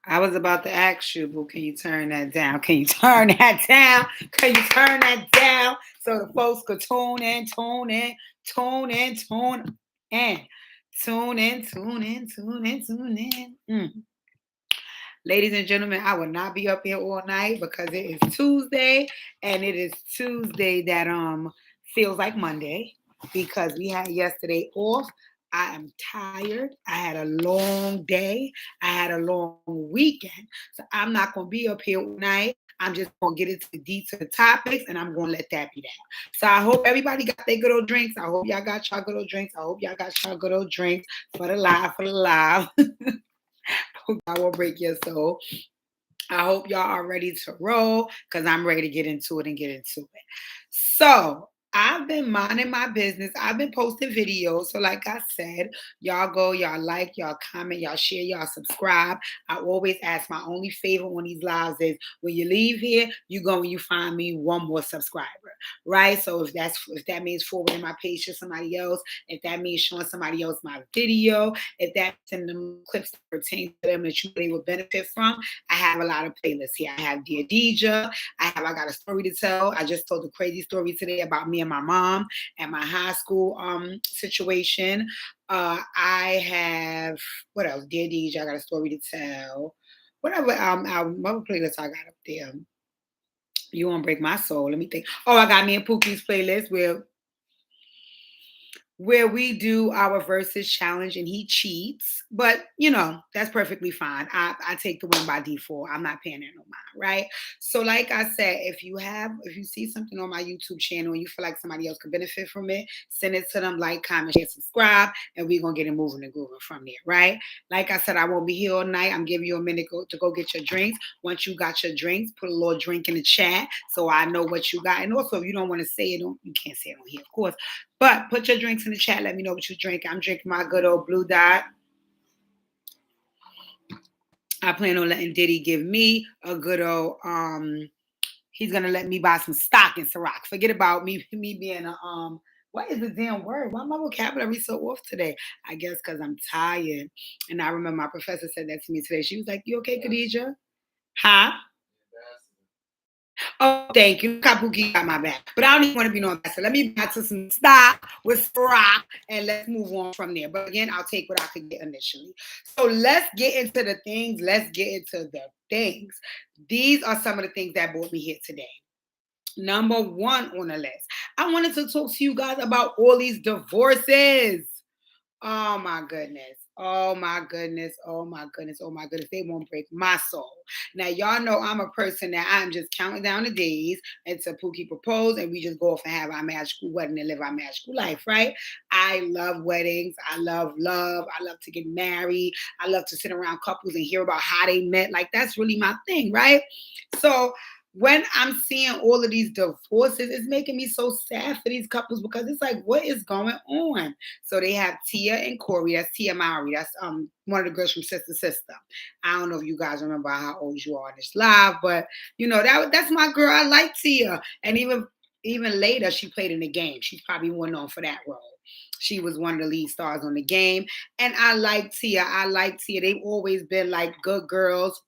I was about to ask you, but can you turn that down? Can you turn that down? Can you turn that down so the folks could tune in, tune in, tune in, tune in, tune in, tune in, tune in, tune in. Ladies and gentlemen, I will not be up here all night because it is Tuesday, and it is Tuesday that feels like Monday because we had yesterday off. I am tired. I had a long day. I had a long weekend. So I'm not gonna be up here all night. I'm just gonna get into the deep to the topics and I'm gonna let that be that. So I hope everybody got their good old drinks. I hope y'all got your good old drinks. I hope y'all got your good old drinks for the live, for the live. God will break your soul. I hope y'all are ready to roll because I'm ready to get into it and get into it. So I've been minding my business. I've been posting videos. So, like I said, y'all go, y'all like, y'all comment, y'all share, y'all subscribe. I always ask my only favor on these lives is when you leave here, you go and you find me one more subscriber, right? So if that means forwarding my page to somebody else, if that means showing somebody else my video, if that sending them clips that pertain to them that they would benefit from, I have a lot of playlists here. I have Dear Deja. I got a story to tell. I just told a crazy story today about me and my mom and my high school situation. I have what else? Dear Deja. I got a story to tell. Whatever what playlist I got up there. You won't break my soul. Let me think. Oh, I got me and Pookie's playlist where we do our versus challenge and he cheats, but that's perfectly fine. I take the win by default. I'm not paying it no mind, right? So like I said, if you see something on my YouTube channel and you feel like somebody else could benefit from it, send it to them, like, comment, share, subscribe, and we're gonna get it moving and grooving from there, right? Like I said, I won't be here all night. I'm giving you a minute to go get your drinks. Once you got your drinks, put a little drink in the chat so I know what you got. And also, if you don't want to say it, you can't say it on here, of course. But put your drinks in the chat. Let me know what you drink. I'm drinking my good old Blue Dot. I plan on letting Diddy give me a good old he's gonna let me buy some stock in Ciroc. Forget about me being a what is the damn word? Why my vocabulary so off today? I guess because I'm tired. And I remember my professor said that to me today. She was like, "You okay, Khadijah?" Huh? Oh, thank you. Kabuki got my back. But I don't even want to be no ambassador. Let me back to some stock with Ciroc and let's move on from there. But again, I'll take what I could get initially. So let's get into the things. Let's get into the things. These are some of the things that brought me here today. Number one on the list. I wanted to talk to you guys about all these divorces. Oh my goodness. Oh my goodness. Oh my goodness. Oh my goodness. They won't break my soul. Now, y'all know I'm a person that I'm just counting down the days until Pookie propose and we just go off and have our magical wedding and live our magical life, right? I love weddings. I love love. I love to get married. I love to sit around couples and hear about how they met. Like, that's really my thing, right? So, when I'm seeing all of these divorces, it's making me so sad for these couples because it's like, what is going on? So they have Tia and Cory. That's Tia Mowry. That's one of the girls from Sister Sister. I don't know if you guys remember how old you are in this live, but that's my girl. I like Tia, and even later she played in the game. She's probably went on for that role. She was one of the lead stars on the game, and I like Tia. I like Tia. They've always been like good girls.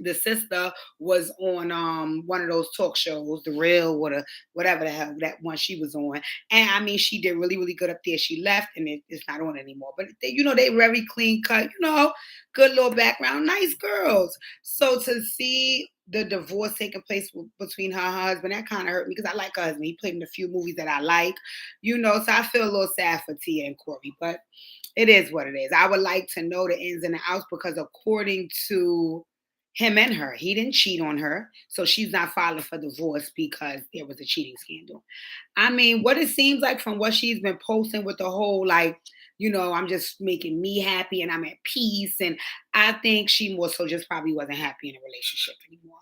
The sister was on one of those talk shows, The Real, whatever the hell that one she was on. And I mean, she did really, really good up there. She left and it's not on anymore. But they very clean cut, good little background, nice girls. So to see the divorce taking place between her and her husband, that kind of hurt me because I like her husband. He played in a few movies that I like, so I feel a little sad for Tia and Cory, but it is what it is. I would like to know the ins and the outs because according to him and her, he didn't cheat on her, so she's not filing for divorce because there was a cheating scandal. I mean, what it seems like from what she's been posting with the whole like, I'm just making me happy and I'm at peace, and I think she more so just probably wasn't happy in a relationship anymore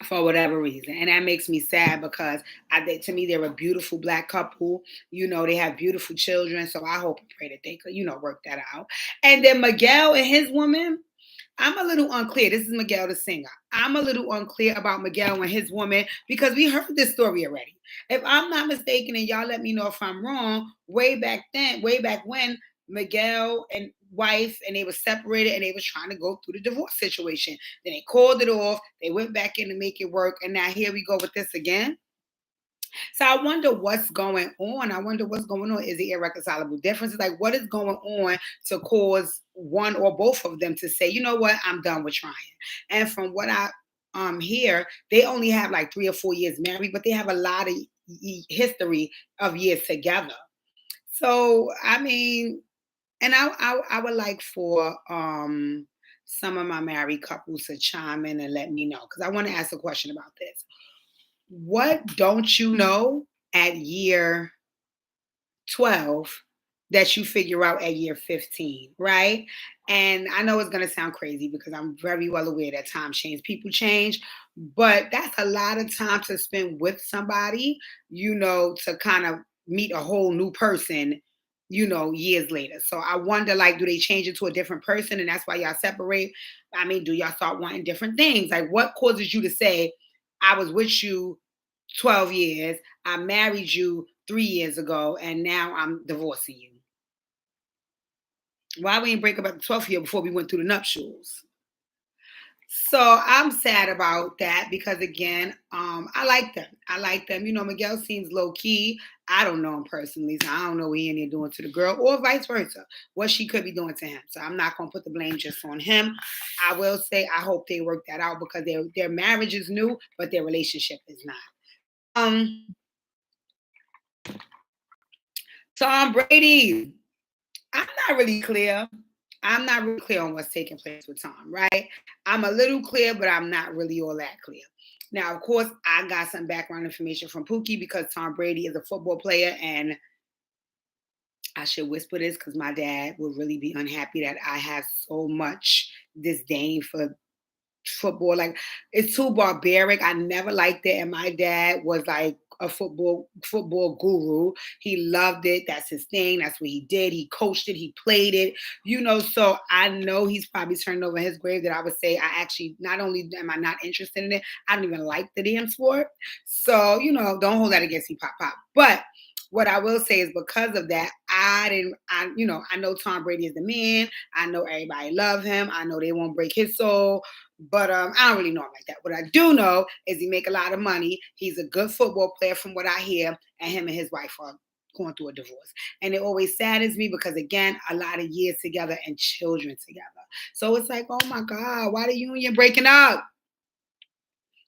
for whatever reason. And that makes me sad because to me, they're a beautiful black couple. They have beautiful children. So I hope and pray that they could, work that out. And then Miguel and his woman, I'm a little unclear. This is Miguel, the singer. I'm a little unclear about Miguel and his woman because we heard this story already. If I'm not mistaken, and y'all let me know if I'm wrong, way back when, Miguel and wife, and they were separated, and they was trying to go through the divorce situation. Then they called it off. They went back in to make it work, and now here we go with this again. So I wonder what's going on. I wonder what's going on. Is it irreconcilable differences? Like, what is going on to cause one or both of them to say, you know what, I'm done with trying? And from what I hear, they only have like 3 or 4 years married, but they have a lot of history of years together. So I mean, and I would like for some of my married couples to chime in and let me know, because I want to ask a question about this. What don't you know at year 12 that you figure out at year 15, right? And I know it's going to sound crazy because I'm very well aware that time change, people change, but that's a lot of time to spend with somebody, to kind of meet a whole new person, years later. So I wonder, like, do they change into a different person and that's why y'all separate? I mean, do y'all start wanting different things? Like, what causes you to say, I was with you 12 years, I married you 3 years ago, and now I'm divorcing you? Why we didn't break up at the 12th year before we went through the nuptials? So I'm sad about that because, again, I like them. I like them. Miguel seems low key. I don't know him personally, so I don't know what he in there doing to the girl, or vice versa, what she could be doing to him. So I'm not gonna put the blame just on him. I will say I hope they work that out because their marriage is new, but their relationship is not. Um, Tom Brady. I'm not really clear. I'm not really clear on what's taking place with Tom, right? I'm a little clear, but I'm not really all that clear. Now, of course, I got some background information from Pookie because Tom Brady is a football player, and I should whisper this because my dad would really be unhappy that I have so much disdain for football. Like, it's too barbaric. I never liked it. And my dad was like a football guru. He loved it. That's his thing. That's what he did. He coached it. He played it. So I know he's probably turned over his grave that I would say I actually, not only am I not interested in it, I don't even like the damn sport. So, don't hold that against me, pop pop. But what I will say is because of that, I know Tom Brady is the man. I know everybody love him. I know they won't break his soul. But I don't really know him like that. What I do know is he make a lot of money. He's a good football player from what I hear, and him and his wife are going through a divorce. And it always saddens me because, again, a lot of years together and children together. So it's like, oh my God, why the union breaking up?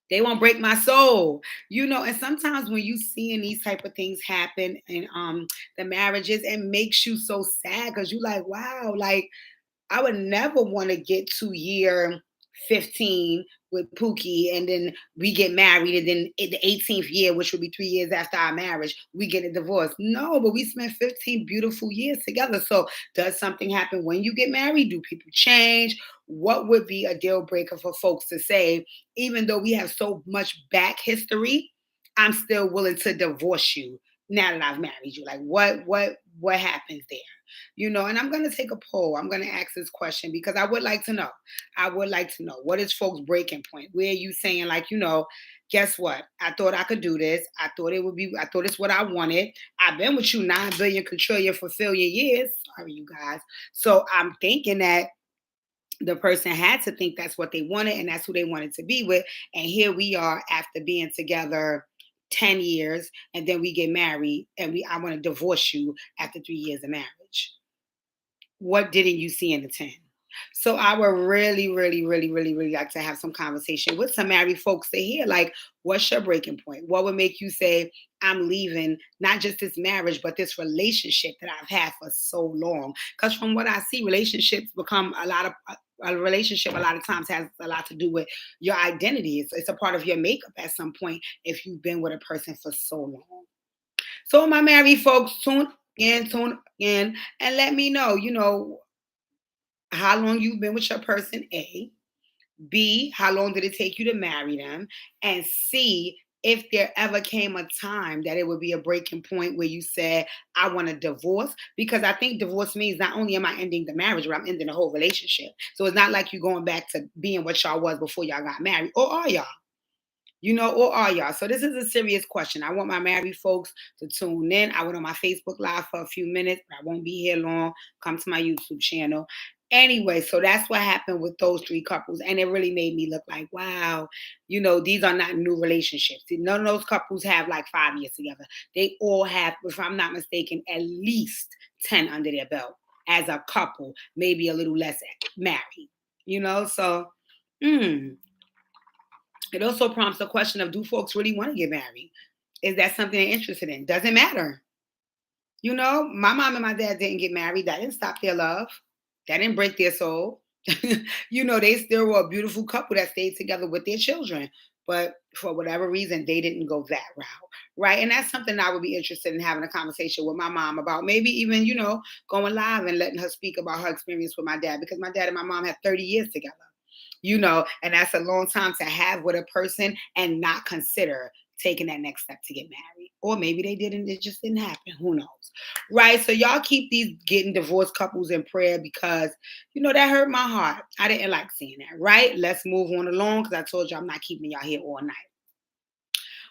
They won't break my soul, And sometimes when you seeing these type of things happen in the marriages, it makes you so sad because you like, wow, like I would never want to get to year 15 with Pookie and then we get married and then in the 18th year, which would be 3 years after our marriage, we get a divorce. No, but we spent 15 beautiful years together. So does something happen when you get married? Do people change? What would be a deal breaker for folks to say, even though we have so much back history, I'm still willing to divorce you now that I've married you? Like what happens there? And I'm going to take a poll. I'm going to ask this question because I would like to know. I would like to know, what is folks' breaking point? Where are you saying, like, guess what? I thought I could do this. I thought it's what I wanted. I've been with you 9 billion quadrillion for billion years. Sorry, you guys. So I'm thinking that the person had to think that's what they wanted and that's who they wanted to be with. And here we are after being together 10 years, and then we get married and I want to divorce you after 3 years of marriage. What didn't you see in the 10? So I would really, really, really, really, really like to have some conversation with some married folks to hear, like, what's your breaking point? What would make you say, I'm leaving not just this marriage, but this relationship that I've had for so long? Because from what I see, relationships become a relationship a lot of times has a lot to do with your identity. It's a part of your makeup at some point if you've been with a person for so long. So my married folks, tune in, and let me know, how long you've been with your person, A. B, how long did it take you to marry them? And C, if there ever came a time that it would be a breaking point where you said, I want a divorce, because I think divorce means not only am I ending the marriage, but I'm ending the whole relationship. So it's not like you're going back to being what y'all was before y'all got married, or are y'all? Or are y'all? So this is a serious question. I want my married folks to tune in. I went on my Facebook Live for a few minutes, but I won't be here long. Come to my YouTube channel. Anyway, so that's what happened with those three couples. And it really made me look like, wow, these are not new relationships. None of those couples have like 5 years together. They all have, if I'm not mistaken, at least 10 under their belt as a couple, maybe a little less married, So, it also prompts the question of, do folks really want to get married? Is that something they're interested in? Doesn't matter. My mom and my dad didn't get married. That didn't stop their love. That didn't break their soul. They still were a beautiful couple that stayed together with their children. But for whatever reason, they didn't go that route. Right. And that's something I would be interested in having a conversation with my mom about. Maybe even, going live and letting her speak about her experience with my dad, because my dad and my mom had 30 years together. And that's a long time to have with a person and not consider taking that next step to get married. Or maybe they didn't, it just didn't happen. Who knows? Right. So y'all keep these getting divorced couples in prayer, because, that hurt my heart. I didn't like seeing that. Right. Let's move on along, because I told you I'm not keeping y'all here all night.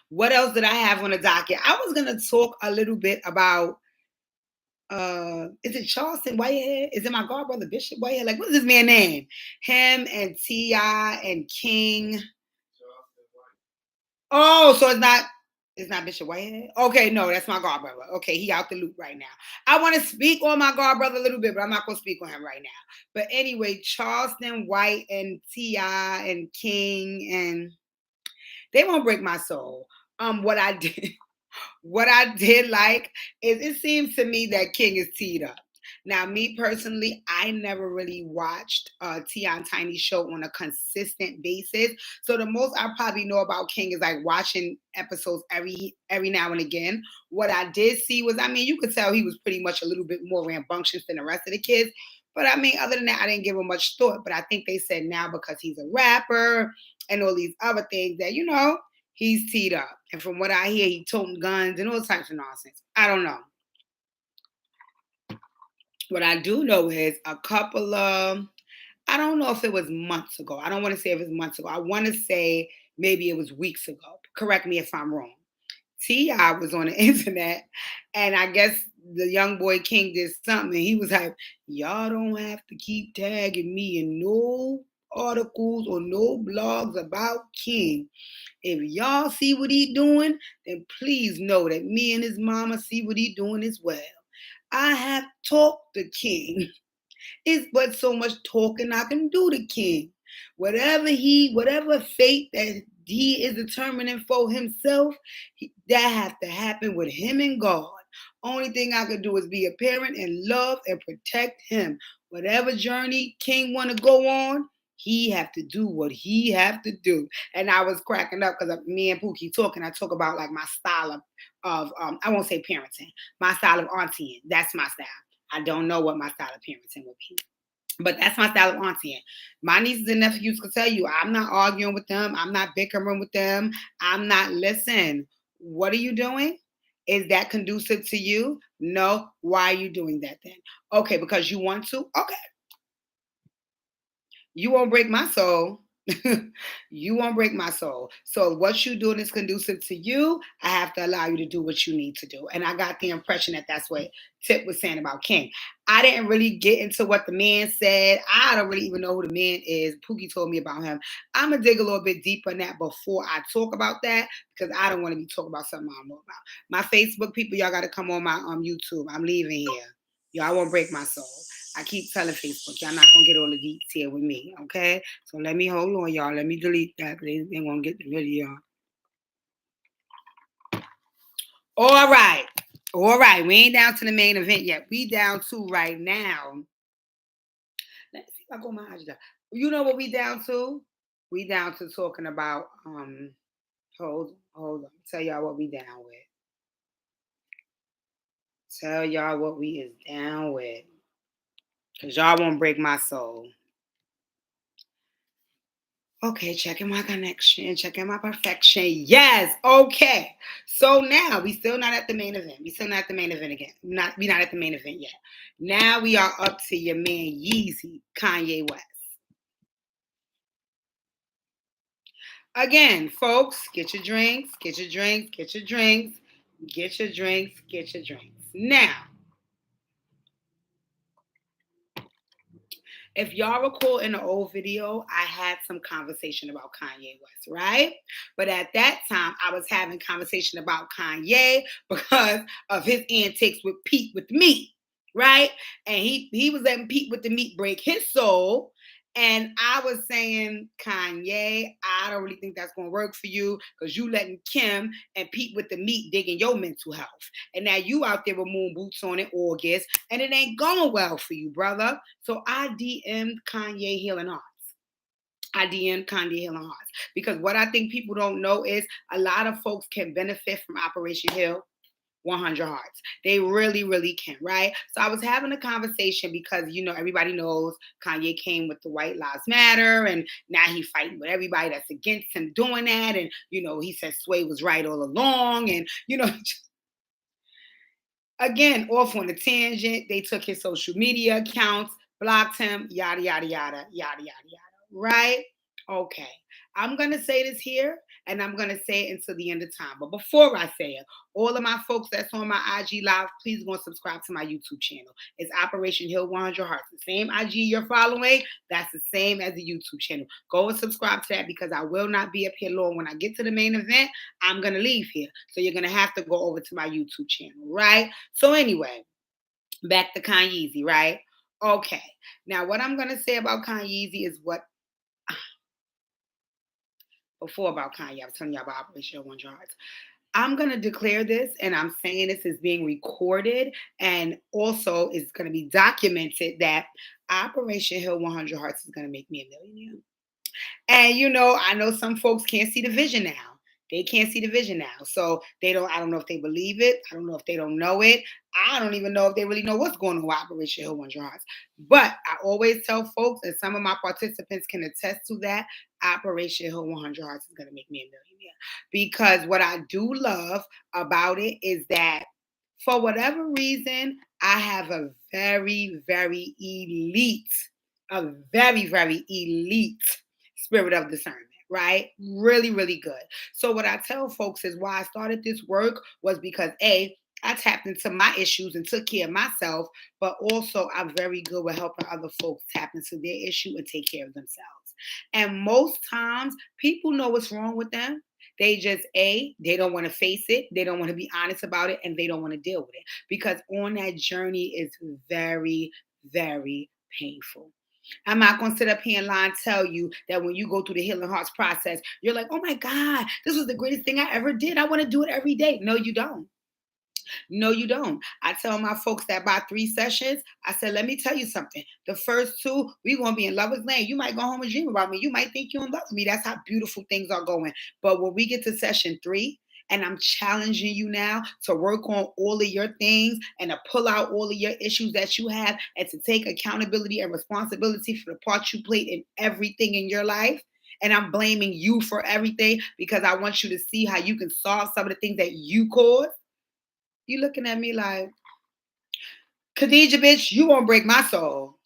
What else did I have on the docket? I was going to talk a little bit about, is it Charleston Whitehead? Is it my god brother Bishop Whitehead? Like, what's this man's name? Him and T.I. and King. Oh, so it's not Bishop Whitehead? Okay, no, that's my god brother. Okay, he out the loop right now. I want to speak on my god brother a little bit, but I'm not going to speak on him right now. But anyway, Charleston White and T.I. and King, and they won't break my soul. What I did like is, it seems to me that King is teed up. Now, me personally, I never really watched T.I. and Tiny's show on a consistent basis. So the most I probably know about King is like watching episodes every now and again. What I did see was, you could tell he was pretty much a little bit more rambunctious than the rest of the kids. But other than that, I didn't give him much thought. But I think they said now, because he's a rapper and all these other things, that, he's teed up. And from what I hear, he toting guns and all types of nonsense. I don't know. What I do know is a couple of, I don't know if it was months ago. I don't want to say if it was months ago. I want to say maybe it was weeks ago. Correct me if I'm wrong. T.I. was on the internet, and I guess the young boy King did something. He was like, y'all don't have to keep tagging me in no articles or no blogs about King. If y'all see what he doing, then please know that me and his mama see what he doing as well. I have talked to King. It's but so much talking I can do to King. Whatever fate that he is determining for himself, that have to happen with him and God. Only thing I can do is be a parent and love and protect him. Whatever journey King want to go on, he have to do what he have to do. And I was cracking up because me and Pookie talking. I talk about like my style of I won't say parenting, my style of auntie. That's my style. I don't know what my style of parenting would be, but that's my style of auntie. My nieces and nephews can tell you, I'm not arguing with them. I'm not bickering with them. I'm not, listen, what are you doing? Is that conducive to you? No. Why are you doing that then? Okay, because you want to? Okay. You won't break my soul. You won't break my soul. So what you doing is conducive to you. I have to allow you to do what you need to do. And I got the impression that that's what Tip was saying about King. I didn't really get into what the man said. I don't really even know who the man is. Pookie told me about him. I'm going to dig a little bit deeper in that before I talk about that, because I don't want to be talking about something I don't know about. My Facebook people, y'all got to come on my YouTube. I'm leaving here. Y'all won't break my soul. I keep telling Facebook, y'all not going to get all the deets here with me, okay? So let me hold on, y'all. Let me delete that. They ain't going to get the video. All right. All right. We ain't down to the main event yet. We down to right now. Let's see if I go my eyes down. You know what we down to? We down to talking about, hold on. Tell y'all what we down with. Tell y'all what we is down with. Because y'all won't break my soul. Okay, checking my connection, checking my perfection. Yes, okay. So now we still not at the main event. We still not at the main event again. We not at the main event yet. Now we are up to your man Yeezy, Kanye West. Again, folks, get your drinks, get your drinks, get your drinks, get your drinks, get your drinks. Now, if y'all recall in the old video, I had some conversation about Kanye West, right? But at that time, I was having conversation about Kanye because of his antics with Pete with the meat, right? And he was letting Pete with the meat break his soul. And I was saying, Kanye, I don't really think that's going to work for you because you letting Kim and Pete with the meat digging your mental health. And now you out there with moon boots on in August, and it ain't going well for you, brother. So I DM'd Kanye Healing Hearts. I DM'd Kanye Healing Hearts. Because what I think people don't know is a lot of folks can benefit from Operation Heal 100 Hearts. They really, really can, right? So I was having a conversation because, everybody knows Kanye came with the White Lives Matter, and now he's fighting with everybody that's against him doing that. And, he said Sway was right all along. And, again, off on a tangent. They took his social media accounts, blocked him, yada, yada, yada, yada, yada, yada. Right? Okay. I'm going to say this here, and I'm going to say it until the end of time. But before I say it, all of my folks that's on my IG Live, please go and subscribe to my YouTube channel. It's Operation Heal 100 Hearts. The same IG you're following, that's the same as the YouTube channel. Go and subscribe to that because I will not be up here long. When I get to the main event, I'm going to leave here. So you're going to have to go over to my YouTube channel, right? So anyway, back to Kanye, right? Okay. Now, what I'm going to say about Kanye is what before about Kanye. I was telling you about Operation Heal 100 Hearts. I'm going to declare this, and I'm saying this is being recorded, and also it's going to be documented that Operation Heal 100 Hearts is going to make me a millionaire. And I know some folks can't see the vision now. They can't see the vision now. So I don't know if they believe it. I don't know if they don't know it. I don't even know if they really know what's going on with Operation Heal 100 Hearts. But I always tell folks, and some of my participants can attest to that, Operation Heal 100 Hearts is going to make me a millionaire. Because what I do love about it is that for whatever reason, I have a very, very elite spirit of discernment, right? Really, really good. So what I tell folks is why I started this work was because I tapped into my issues and took care of myself, but also I'm very good with helping other folks tap into their issue and take care of themselves. And most times people know what's wrong with them. They just, they don't want to face it. They don't want to be honest about it, and they don't want to deal with it because on that journey is very, very painful. I'm not going to sit up here and lie and tell you that when you go through the Healing Hearts process, you're like, oh my God, this was the greatest thing I ever did. I want to do it every day. No, you don't. No, you don't. I tell my folks that by 3 sessions, I said, let me tell you something. The first 2, we're going to be in lover's lane. You might go home and dream about me. You might think you're in love with me. That's how beautiful things are going. But when we get to session 3, and I'm challenging you now to work on all of your things and to pull out all of your issues that you have and to take accountability and responsibility for the part you played in everything in your life. And I'm blaming you for everything because I want you to see how you can solve some of the things that you caused. You looking at me like, Khadija, bitch, you won't break my soul.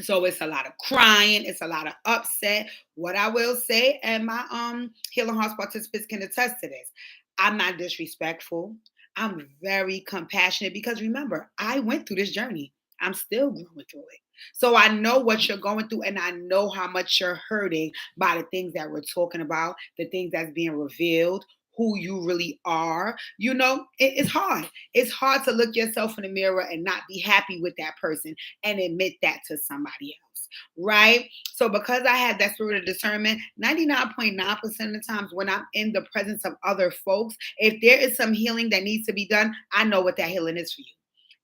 So it's a lot of crying. It's a lot of upset. What I will say, and my Healing Hearts participants can attest to this, I'm not disrespectful. I'm very compassionate because remember, I went through this journey. I'm still going through it. So I know what you're going through, and I know how much you're hurting by the things that we're talking about, the things that's being revealed, who you really are. It's hard. It's hard to look yourself in the mirror and not be happy with that person and admit that to somebody else, right? So because I have that spirit of discernment, 99.9% of the times when I'm in the presence of other folks, if there is some healing that needs to be done, I know what that healing is for you.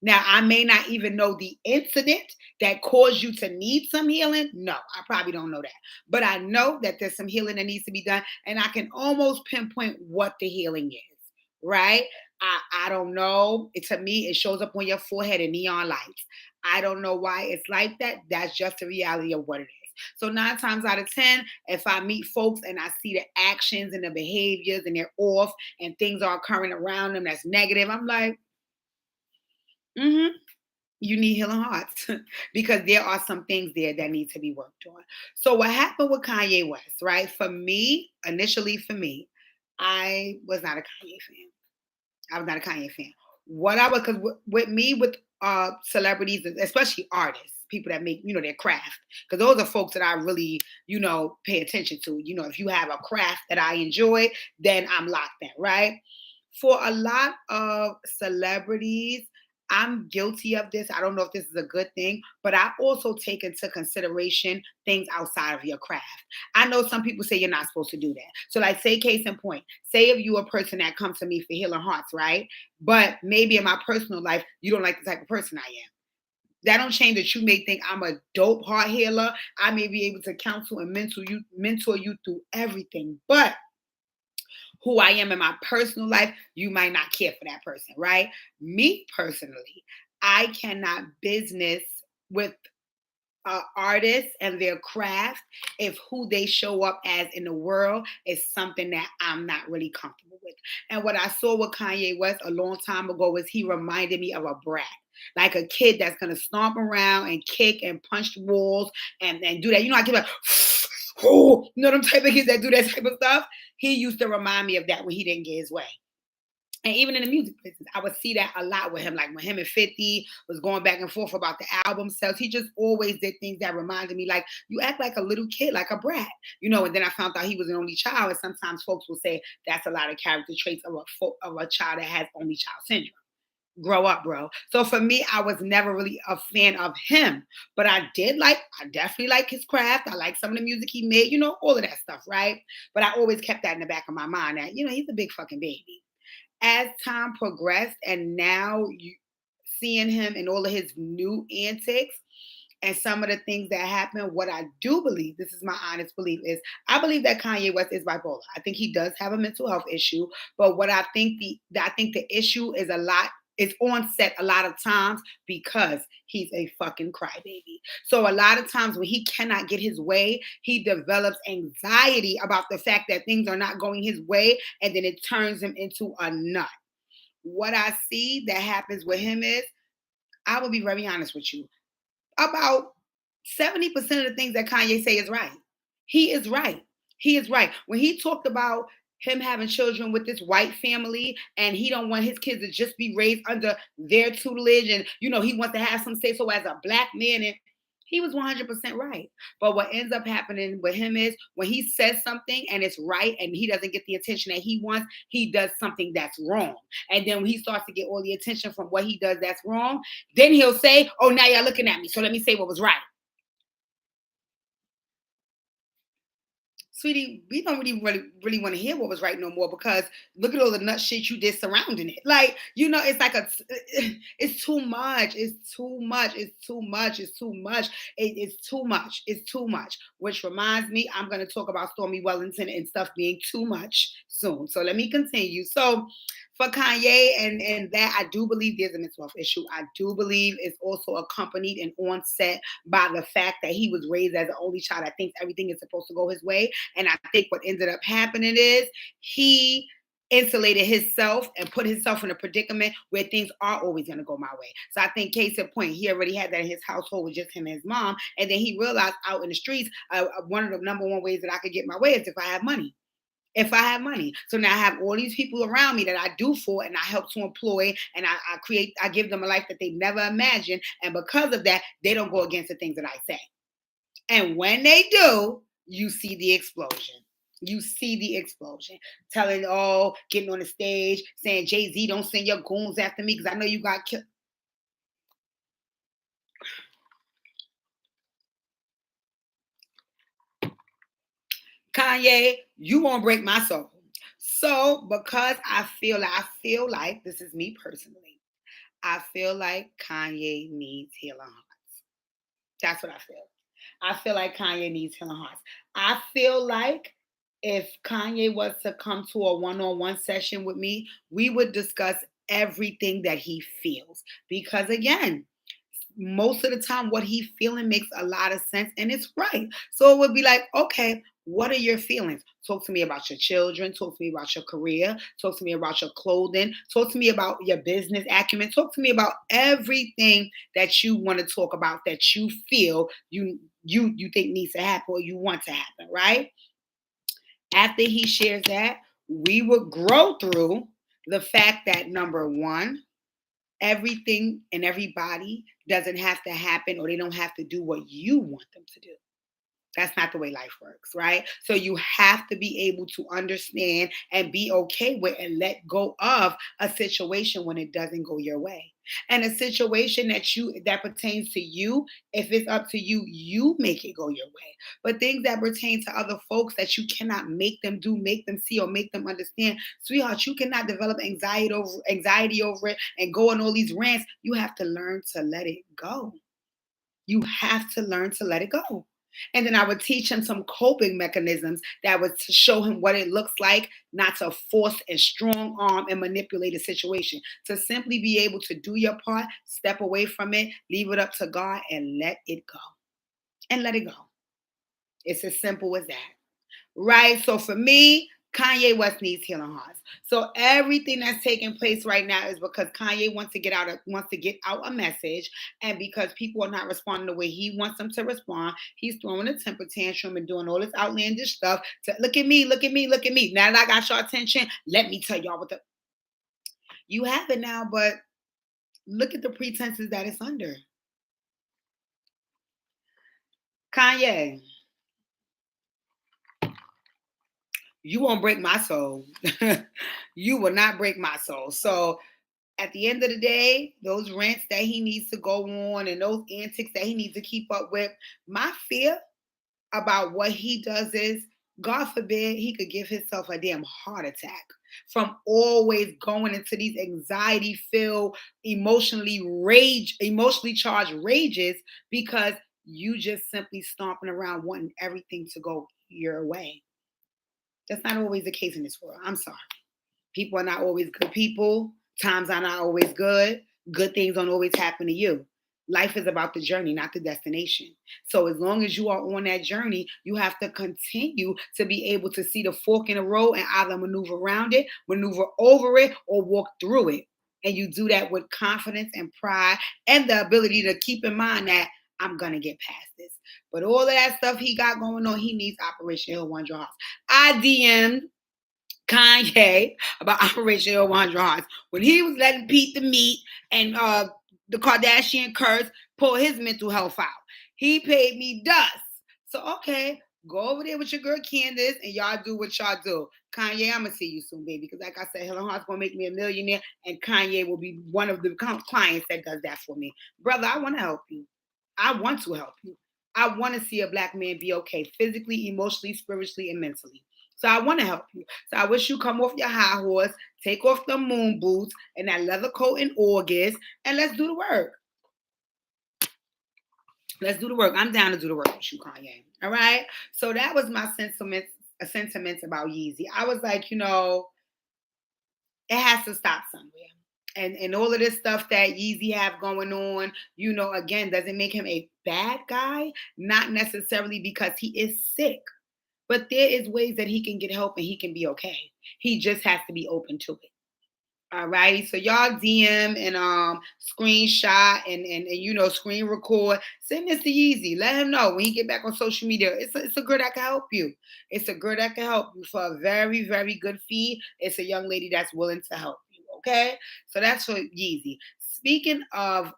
Now, I may not even know the incident that caused you to need some healing. No, I probably don't know that. But I know that there's some healing that needs to be done, and I can almost pinpoint what the healing is, right? I don't know. To me, it shows up on your forehead in neon lights. I don't know why it's like that. That's just the reality of what it is. So 9 times out of 10, if I meet folks and I see the actions and the behaviors and they're off and things are occurring around them that's negative, I'm like, you need healing hearts because there are some things there that need to be worked on. So what happened with Kanye West, right? For me, initially for me, I was not a Kanye fan. I was not a Kanye fan. What I was, because with me, with celebrities, especially artists, people that make, their craft, because those are folks that I really, pay attention to. If you have a craft that I enjoy, then I'm locked in, right? For a lot of celebrities, I'm guilty of this. I don't know if this is a good thing, but I also take into consideration things outside of your craft. I know some people say you're not supposed to do that. So, like, say, case in point, say if you're a person that comes to me for healing hearts, right? But maybe in my personal life, you don't like the type of person I am. That don't change that you may think I'm a dope heart healer. I may be able to counsel and mentor you through everything. But who I am in my personal life, you might not care for that person, right? Me personally, I cannot business with artists and their craft if who they show up as in the world is something that I'm not really comfortable with. And what I saw with Kanye West a long time ago was he reminded me of a brat. Like a kid that's gonna stomp around and kick and punch walls and do that. I get like, oh, them type of kids that do that type of stuff. He used to remind me of that when he didn't get his way. And even in the music business, I would see that a lot with him. Like when him and 50 was going back and forth about the album sales, he just always did things that reminded me, like, you act like a little kid, like a brat, and then I found out he was an only child. And sometimes folks will say that's a lot of character traits of a child that has only child syndrome. Grow up, bro. So for me, I was never really a fan of him, but I definitely like his craft. I like some of the music he made, all of that stuff, right? But I always kept that in the back of my mind that, he's a big fucking baby. As time progressed and now you seeing him and all of his new antics and some of the things that happen, what I do believe, this is my honest belief, is I believe that Kanye West is bipolar. I think he does have a mental health issue, but what I think the issue is it's on set a lot of times because he's a fucking crybaby. So a lot of times when he cannot get his way, he develops anxiety about the fact that things are not going his way, and then it turns him into a nut. What I see that happens with him is, I will be very honest with you, about 70% of the things that Kanye say is right. He is right. He is right. When he talked about him having children with this white family and he don't want his kids to just be raised under their tutelage and he wants to have some say so as a black man, and he was 100% right. But what ends up happening with him is when he says something and it's right and he doesn't get the attention that he wants, he does something that's wrong. And then when he starts to get all the attention from what he does that's wrong, then he'll say, oh, now y'all looking at me, so let me say what was right. Sweetie, we don't really want to hear what was right no more, because look at all the nut shit you did surrounding it. Like, it's like it's too much. It's too much. It's too much. It's too much. It's too much. It's too much. Which reminds me, I'm going to talk about Stormy Wellington and stuff being too much soon. So let me continue. So for Kanye and that, I do believe there's a mental health issue. I do believe it's also accompanied and onset by the fact that he was raised as an only child that thinks everything is supposed to go his way. And I think what ended up happening is he insulated himself and put himself in a predicament where things are always going to go my way. So I think case in point, he already had that in his household with just him and his mom. And then he realized out in the streets, one of the number one ways that I could get my way is if I have money. So now I have all these people around me that I do for and I help to employ, and I give them a life that they never imagined. And because of that, they don't go against the things that I say. And when they do, you see the explosion. Telling, getting on the stage, saying, Jay-Z, don't send your goons after me because I know you got killed. Kanye, you won't break my soul. So because I feel like, this is me personally, I feel like Kanye needs healing hearts. That's what I feel. I feel like Kanye needs healing hearts. I feel like if Kanye was to come to a one-on-one session with me, we would discuss everything that he feels. Because again, most of the time what he's feeling makes a lot of sense and it's right. So it would be like, okay, What are your feelings? Talk to me about your children. Talk to me about your career. Talk to me about your clothing. Talk to me about your business acumen. Talk to me about everything that you want to talk about that you feel you think needs to happen or you want to happen, right? After he shares that, we would grow through the fact that number one, everything and everybody doesn't have to happen or they don't have to do what you want them to do. That's not the way life works, right? So you have to be able to understand and be okay with and let go of a situation when it doesn't go your way. And a situation that pertains to you, if it's up to you, you make it go your way. But things that pertain to other folks that you cannot make them do, make them see, or make them understand, sweetheart, you cannot develop anxiety over it and go on all these rants. You have to learn to let it go. You have to learn to let it go. And then I would teach him some coping mechanisms that would show him what it looks like not to force and strong arm and manipulate a situation, to simply be able to do your part, step away from it, leave it up to God, and let it go. And let it go. It's as simple as that. Right? So for me, Kanye West needs healing hearts. So everything that's taking place right now is because Kanye wants to get out a message, and because people are not responding the way he wants them to respond, he's throwing a temper tantrum and doing all this outlandish stuff to look at me, look at me, look at me. Now that I got your attention, let me tell y'all what the you have it now, but look at the pretenses that it's under. Kanye, you won't break my soul. You will not break my soul. So at the end of the day, those rants that he needs to go on and those antics that he needs to keep up with, my fear about what he does is, God forbid, he could give himself a damn heart attack from always going into these anxiety-filled, emotionally charged rages because you just simply stomping around wanting everything to go your way. That's not always the case in this world. I'm sorry. People are not always good people. Times are not always good. Good things don't always happen to you. Life is about the journey, not the destination. So as long as you are on that journey, you have to continue to be able to see the fork in the road and either maneuver around it, maneuver over it, or walk through it. And you do that with confidence and pride and the ability to keep in mind that I'm gonna get past this. But all of that stuff he got going on, he needs Operation Hill 100 Hearts. I DM'd Kanye about Operation Hill 100 Hearts when he was letting Pete the Meat and the Kardashian curse pull his mental health out. He paid me dust. So okay, go over there with your girl Candace and y'all do what y'all do. Kanye, I'm gonna see you soon, baby. Because like I said, Hill Heart's gonna make me a millionaire, and Kanye will be one of the clients that does that for me. Brother, I want to help you. I want to help you. I want to see a black man be okay physically, emotionally, spiritually, and mentally. So I want to help you. So I wish you come off your high horse, take off the moon boots and that leather coat in August, and let's do the work. Let's do the work. I'm down to do the work with you, Kanye. All right. So that was my sentiments about Yeezy. I was like, it has to stop somewhere. And all of this stuff that Yeezy have going on, again, doesn't make him a bad guy. Not necessarily because he is sick. But there is ways that he can get help and he can be okay. He just has to be open to it. All righty. So y'all DM and screenshot and screen record. Send this to Yeezy. Let him know when he get back on social media. It's a girl that can help you. It's a girl that can help you for a very, very good fee. It's a young lady that's willing to help you. Okay. So that's for Yeezy. Speaking of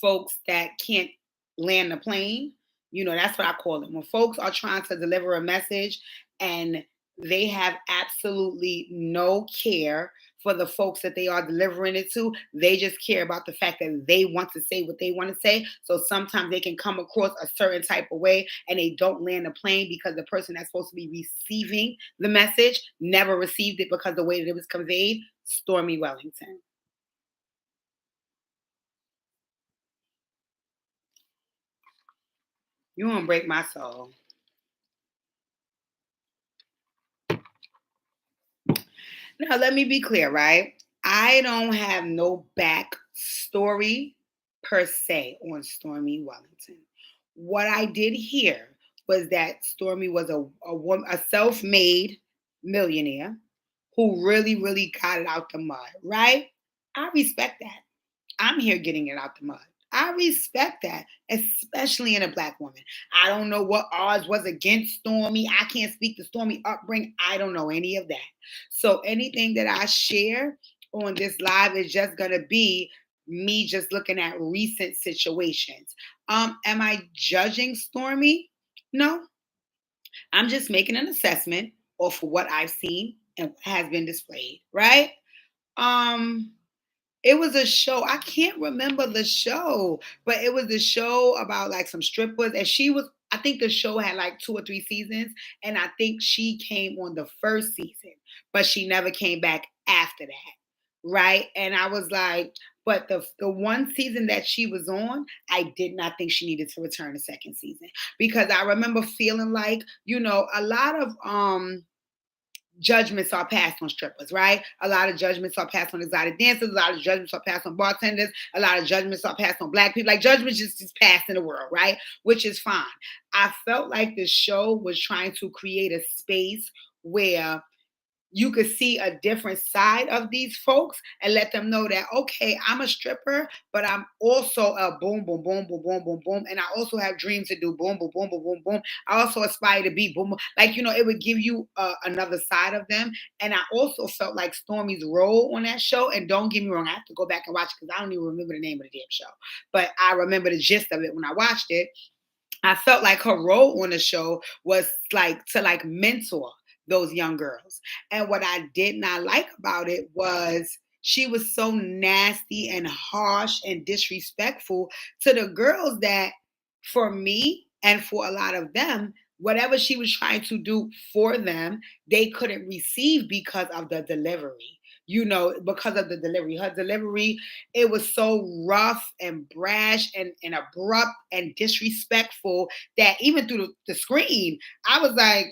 folks that can't land the plane, that's what I call it. When folks are trying to deliver a message and they have absolutely no care for the folks that they are delivering it to, they just care about the fact that they want to say what they want to say. So sometimes they can come across a certain type of way and they don't land the plane because the person that's supposed to be receiving the message never received it because the way that it was conveyed. Stormy Wellington. You won't break my soul. Now, let me be clear, right? I don't have no backstory per se on Stormy Wellington. What I did hear was that Stormy was a self-made millionaire who really, really got it out the mud, right? I respect that. I'm here getting it out the mud. I respect that, especially in a Black woman. I don't know what odds was against Stormy. I can't speak to Stormy upbringing. I don't know any of that. So anything that I share on this live is just gonna be me just looking at recent situations. Am I judging Stormy? No, I'm just making an assessment of what I've seen and what has been displayed, right? Um, it was a show. I can't remember the show, but it was a show about like some strippers. And she was, I think the show had like 2 or 3 seasons. And I think she came on the first season, but she never came back after that. Right. And I was like, but the one season that she was on, I did not think she needed to return a second season because I remember feeling like, a lot of judgments are passed on strippers, right? A lot of judgments are passed on exotic dancers. A lot of judgments are passed on bartenders. A lot of judgments are passed on Black people. Like judgments just passed in the world, right? Which is fine. I felt like the show was trying to create a space where you could see a different side of these folks and let them know that, okay, I'm a stripper, but I'm also a boom, boom, boom, boom, boom, boom, boom. And I also have dreams to do boom, boom, boom, boom, boom, boom. I also aspire to be boom, boom. Like, it would give you another side of them. And I also felt like Stormy's role on that show, and don't get me wrong, I have to go back and watch it because I don't even remember the name of the damn show. But I remember the gist of it when I watched it. I felt like her role on the show was like to like mentor those young girls. And what I did not like about it was she was so nasty and harsh and disrespectful to the girls that for me and for a lot of them, whatever she was trying to do for them, they couldn't receive because of the delivery. Because of the delivery. Her delivery, it was so rough and brash and abrupt and disrespectful that even through the screen, I was like,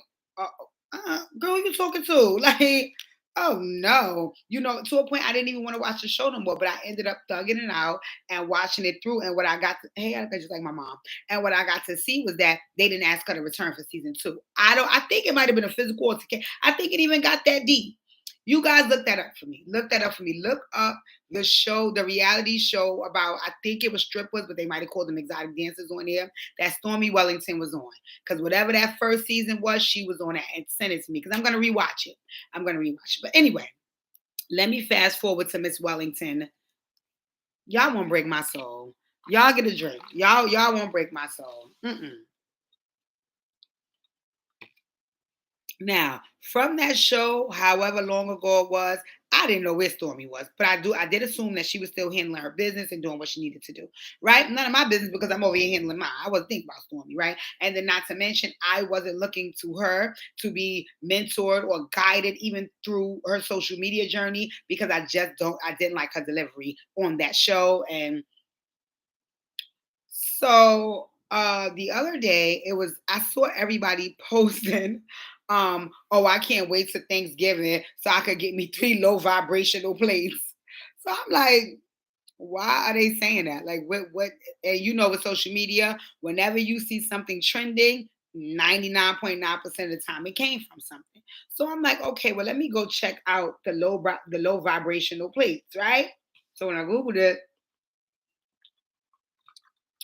girl, who you talking to? Like, oh no. To a point I didn't even want to watch the show no more, but I ended up thugging it out and watching it through. And what I got hey, I just like my mom. And what I got to see was that they didn't ask her to return for season 2. I think it might have been a physical altercation. I think it even got that deep. You guys look that up for me. Look that up for me. Look up the show, the reality show about, I think it was strippers, but they might have called them exotic dancers on there, that Stormy Wellington was on. Because whatever that first season was, she was on it, and send it to me because I'm going to rewatch it. But anyway, let me fast forward to Miss Wellington. Y'all won't break my soul. Y'all get a drink. Y'all won't break my soul. Now, from that show, however long ago it was, I didn't know where Stormy was, but I did assume that she was still handling her business and doing what she needed to do, right? None of my business because I'm over here handling mine. I wasn't thinking about Stormy, right? And then not to mention, I wasn't looking to her to be mentored or guided even through her social media journey because I didn't like her delivery on that show. And so the other day I saw everybody posting, oh, I can't wait to Thanksgiving so I could get me 3 low vibrational plates. So I'm like, why are they saying that? Like what and with social media, whenever you see something trending, 99.9% of the time it came from something. So I'm like, okay, well, let me go check out the low vibrational plates, right? So when I Googled it,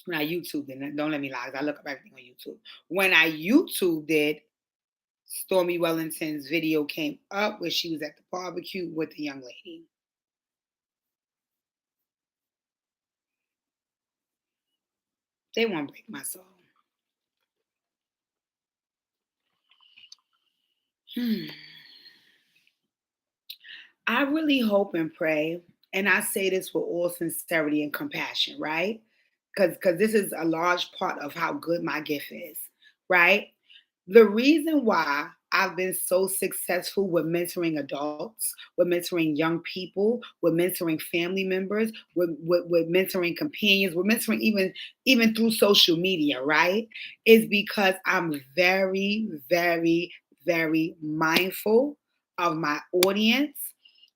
when I YouTubed it, don't let me lie, 'cause I look up everything on YouTube. When I YouTubed it, Stormy Wellington's video came up where she was at the barbecue with the young lady. They won't break my soul. I really hope and pray, and I say this with all sincerity and compassion, right? Because this is a large part of how good my gift is, right? The reason why I've been so successful with mentoring adults, with mentoring young people, with mentoring family members, with mentoring companions, with mentoring even through social media, right? Is because I'm very, very, very mindful of my audience.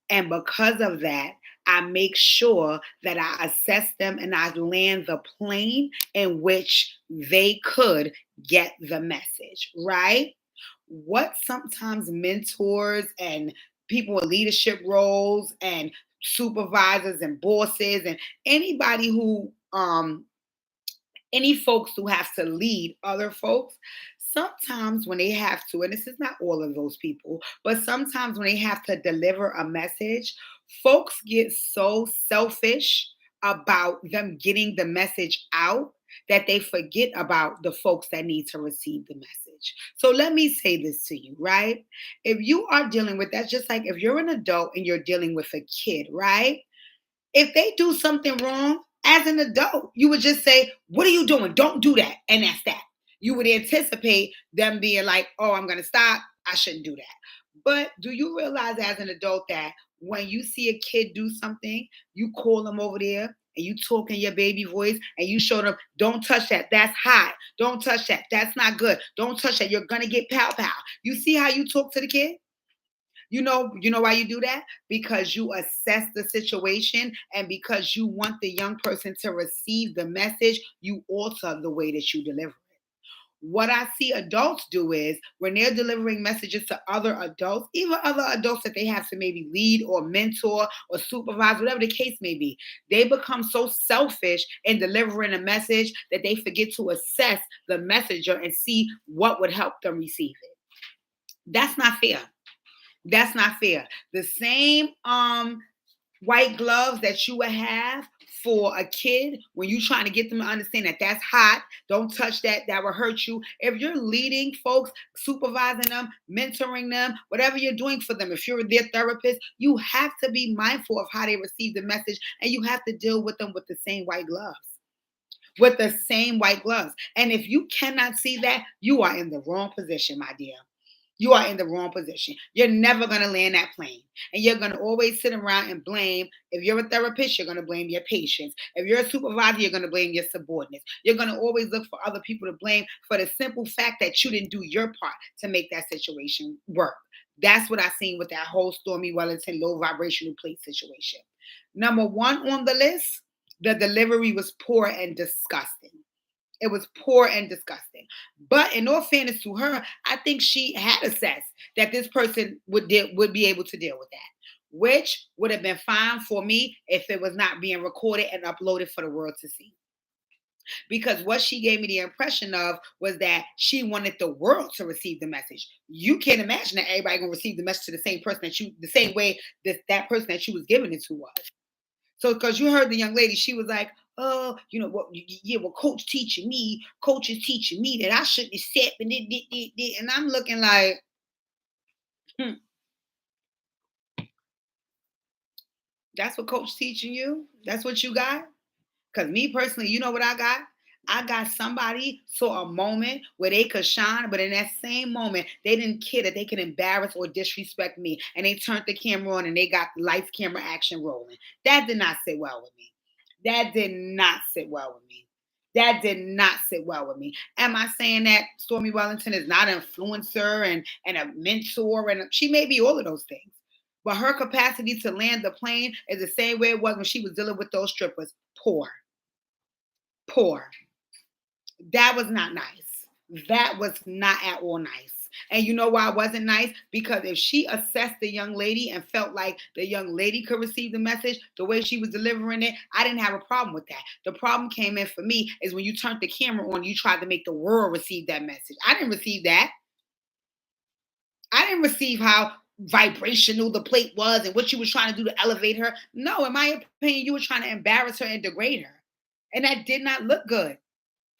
And because of that, I make sure that I assess them and I land the plane in which they could get the message, right? What sometimes mentors and people in leadership roles and supervisors and bosses and anybody who any folks who have to lead other folks, sometimes when they have to, and this is not all of those people, but sometimes when they have to deliver a message, folks get so selfish about them getting the message out that they forget about the folks that need to receive the message. So let me say this to you, right? If you are dealing with that's just like if you're an adult and you're dealing with a kid, right? If they do something wrong as an adult, you would just say, "What are you doing? Don't do that." And that's that. You would anticipate them being like, "Oh, I'm going to stop. I shouldn't do that." But do you realize as an adult that when you see a kid do something, you call them over there and you talk in your baby voice and you show them, "Don't touch that. That's hot. Don't touch that. That's not good. Don't touch that. You're going to get pow pow." You see how you talk to the kid? You know why you do that? Because you assess the situation and because you want the young person to receive the message, you alter the way that you deliver it. What I see adults do is when they're delivering messages to other adults, even other adults that they have to maybe lead or mentor or supervise, whatever the case may be, they become so selfish in delivering a message that they forget to assess the messenger and see what would help them receive it. That's not fair. That's not fair. The same white gloves that you would have for a kid when you're trying to get them to understand that that's hot, don't touch that, that will hurt you. If you're leading folks, supervising them, mentoring them, whatever you're doing for them, if you're their therapist, you have to be mindful of how they receive the message and you have to deal with them with the same white gloves. With the same white gloves. And if you cannot see that, you are in the wrong position, my dear. You are in the wrong position. You're never going to land that plane. And you're going to always sit around and blame. If you're a therapist, you're going to blame your patients. If you're a supervisor, you're going to blame your subordinates. You're going to always look for other people to blame for the simple fact that you didn't do your part to make that situation work. That's what I seen with that whole Stormy Wellington low vibrational plate situation. Number one on the list, the delivery was poor and disgusting. It was poor and disgusting. But in all fairness to her, I think she had assessed that this person would be able to deal with that, which would have been fine for me if it was not being recorded and uploaded for the world to see. Because what she gave me the impression of was that she wanted the world to receive the message. You can't imagine that everybody gonna receive the message to the same person the same way that person that she was giving it to was. So, because you heard the young lady, she was like, "Oh, you know what? Yeah, well, coach is teaching me that I shouldn't accept and it. And I'm looking like, hmm, that's what coach teaching you? That's what you got? Because me personally, you know what I got? I got somebody saw a moment where they could shine, but in that same moment, they didn't care that they could embarrass or disrespect me. And they turned the camera on and they got lights, camera, action rolling. That did not sit well with me. That did not sit well with me. That did not sit well with me. Am I saying that Stormy Wellington is not an influencer and a mentor? And she may be all of those things. But her capacity to land the plane is the same way it was when she was dealing with those strippers. Poor. Poor. That was not nice. That was not at all nice. And you know why it wasn't nice? Because if she assessed the young lady and felt like the young lady could receive the message the way she was delivering it, I didn't have a problem with that. The problem came in for me is when you turned the camera on, you tried to make the world receive that message. I didn't receive that. I didn't receive how vibrational the plate was and what you were trying to do to elevate her. No, in my opinion, you were trying to embarrass her and degrade her. And that did not look good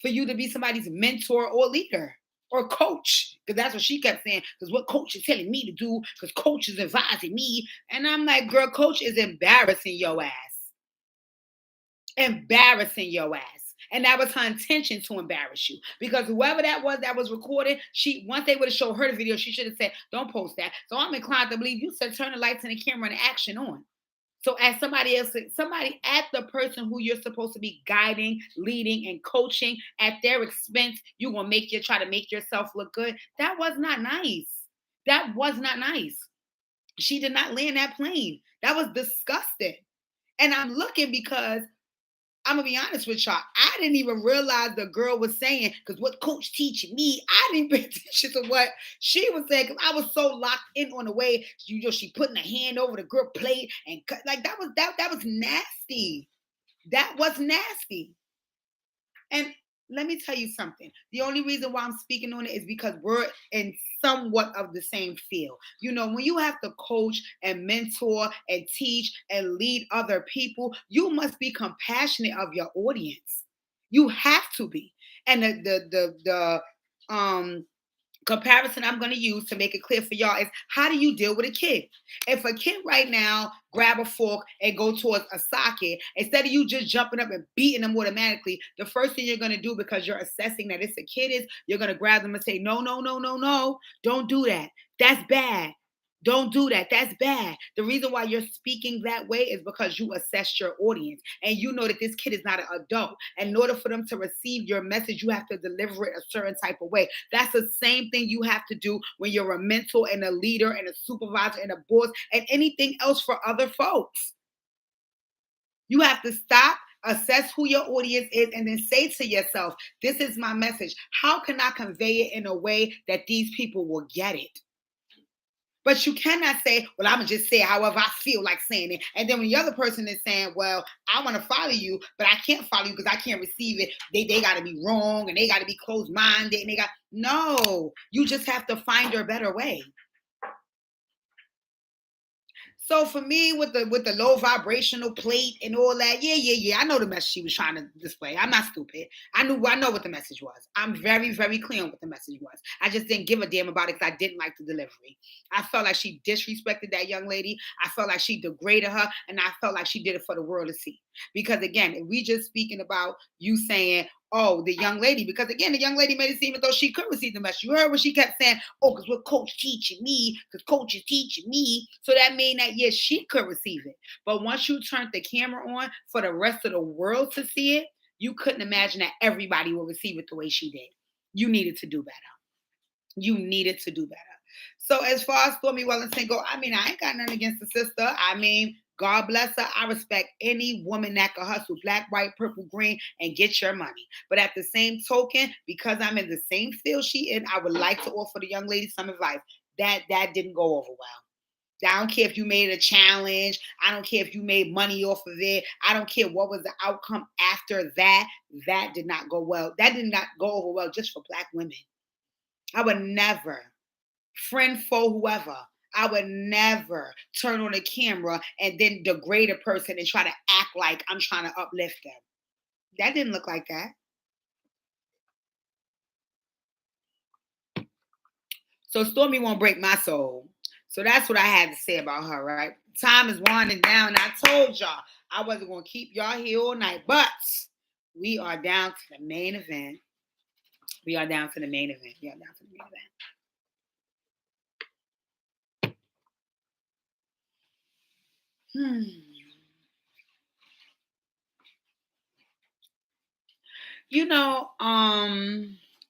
for you to be somebody's mentor or leader or coach. Because that's what she kept saying. Because what coach is telling me to do, because coach is advising me. And I'm like, girl, coach is embarrassing your ass. Embarrassing your ass. And that was her intention to embarrass you. Because whoever that was recorded, once they would have showed her the video, she should have said, don't post that. So I'm inclined to believe you said turn the lights and the camera and the action on. So as somebody at the person who you're supposed to be guiding, leading, and coaching at their expense, you will try to make yourself look good. That was not nice. That was not nice. She did not land that plane. That was disgusting. And I'm looking because I'm gonna be honest with y'all. I didn't even realize the girl was saying, because what coach teaching me, I didn't pay attention to what she was saying because I was so locked in on the way she putting a hand over the girl plate and like that was nasty. That was nasty. And let me tell you something. The only reason why I'm speaking on it is because we're in somewhat of the same field. When you have to coach and mentor and teach and lead other people, you must be compassionate of your audience. You have to be. And the comparison I'm going to use to make it clear for y'all is, how do you deal with a kid? If a kid right now grab a fork and go towards a socket, instead of you just jumping up and beating them automatically, the first thing you're going to do, because you're assessing that it's a kid, is you're going to grab them and say, no, no, no, no, no, don't do that. That's bad. Don't do that. That's bad. The reason why you're speaking that way is because you assess your audience and you know that this kid is not an adult. And in order for them to receive your message, you have to deliver it a certain type of way. That's the same thing you have to do when you're a mentor and a leader and a supervisor and a boss and anything else for other folks. You have to stop, assess who your audience is, and then say to yourself, this is my message. How can I convey it in a way that these people will get it? But you cannot say, well, I'm going to just say however I feel like saying it. And then when the other person is saying, well, I want to follow you, but I can't follow you because I can't receive it. They got to be wrong and they got to be closed-minded. And no, you just have to find your better way. So for me, with the low vibrational plate and all that, yeah. I know the message she was trying to display. I'm not stupid. I know what the message was. I'm very, very clear on what the message was. I just didn't give a damn about it because I didn't like the delivery. I felt like she disrespected that young lady. I felt like she degraded her, and I felt like she did it for the world to see. Because again, if we just speaking about you saying, oh, the young lady, because again, the young lady made it seem as though she could receive the message. You heard what she kept saying, oh, because what coach teaching me, because coach is teaching me. So that means that, yes, she could receive it. But once you turned the camera on for the rest of the world to see it, you couldn't imagine that everybody will receive it the way she did. You needed to do better. You needed to do better. So as far as Stormy Wellington go, I ain't got nothing against the sister. God bless her. I respect any woman that can hustle black, white, purple, green, and get your money. But at the same token, because I'm in the same field she in, I would like to offer the young lady some advice. That didn't go over well. I don't care if you made a challenge. I don't care if you made money off of it. I don't care what was the outcome after that. That did not go well. That did not go over well just for black women. I would never, friend, foe, whoever, I would never turn on a camera and then degrade a person and try to act like I'm trying to uplift them. That didn't look like that. So Stormy won't break my soul. So that's what I had to say about her, right? Time is winding down. I told y'all I wasn't going to keep y'all here all night, but we are down to the main event. We are down to the main event.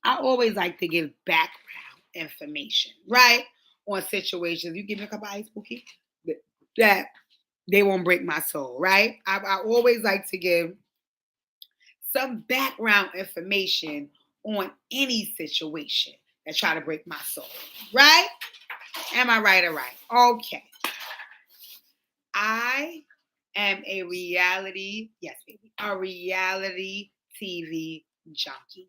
I always like to give background information, right? On situations. You give me a cup of ice, Pookie? That they won't break my soul, right? I always like to give some background information on any situation that try to break my soul, right? Am I right or right? Okay. I am a reality TV junkie.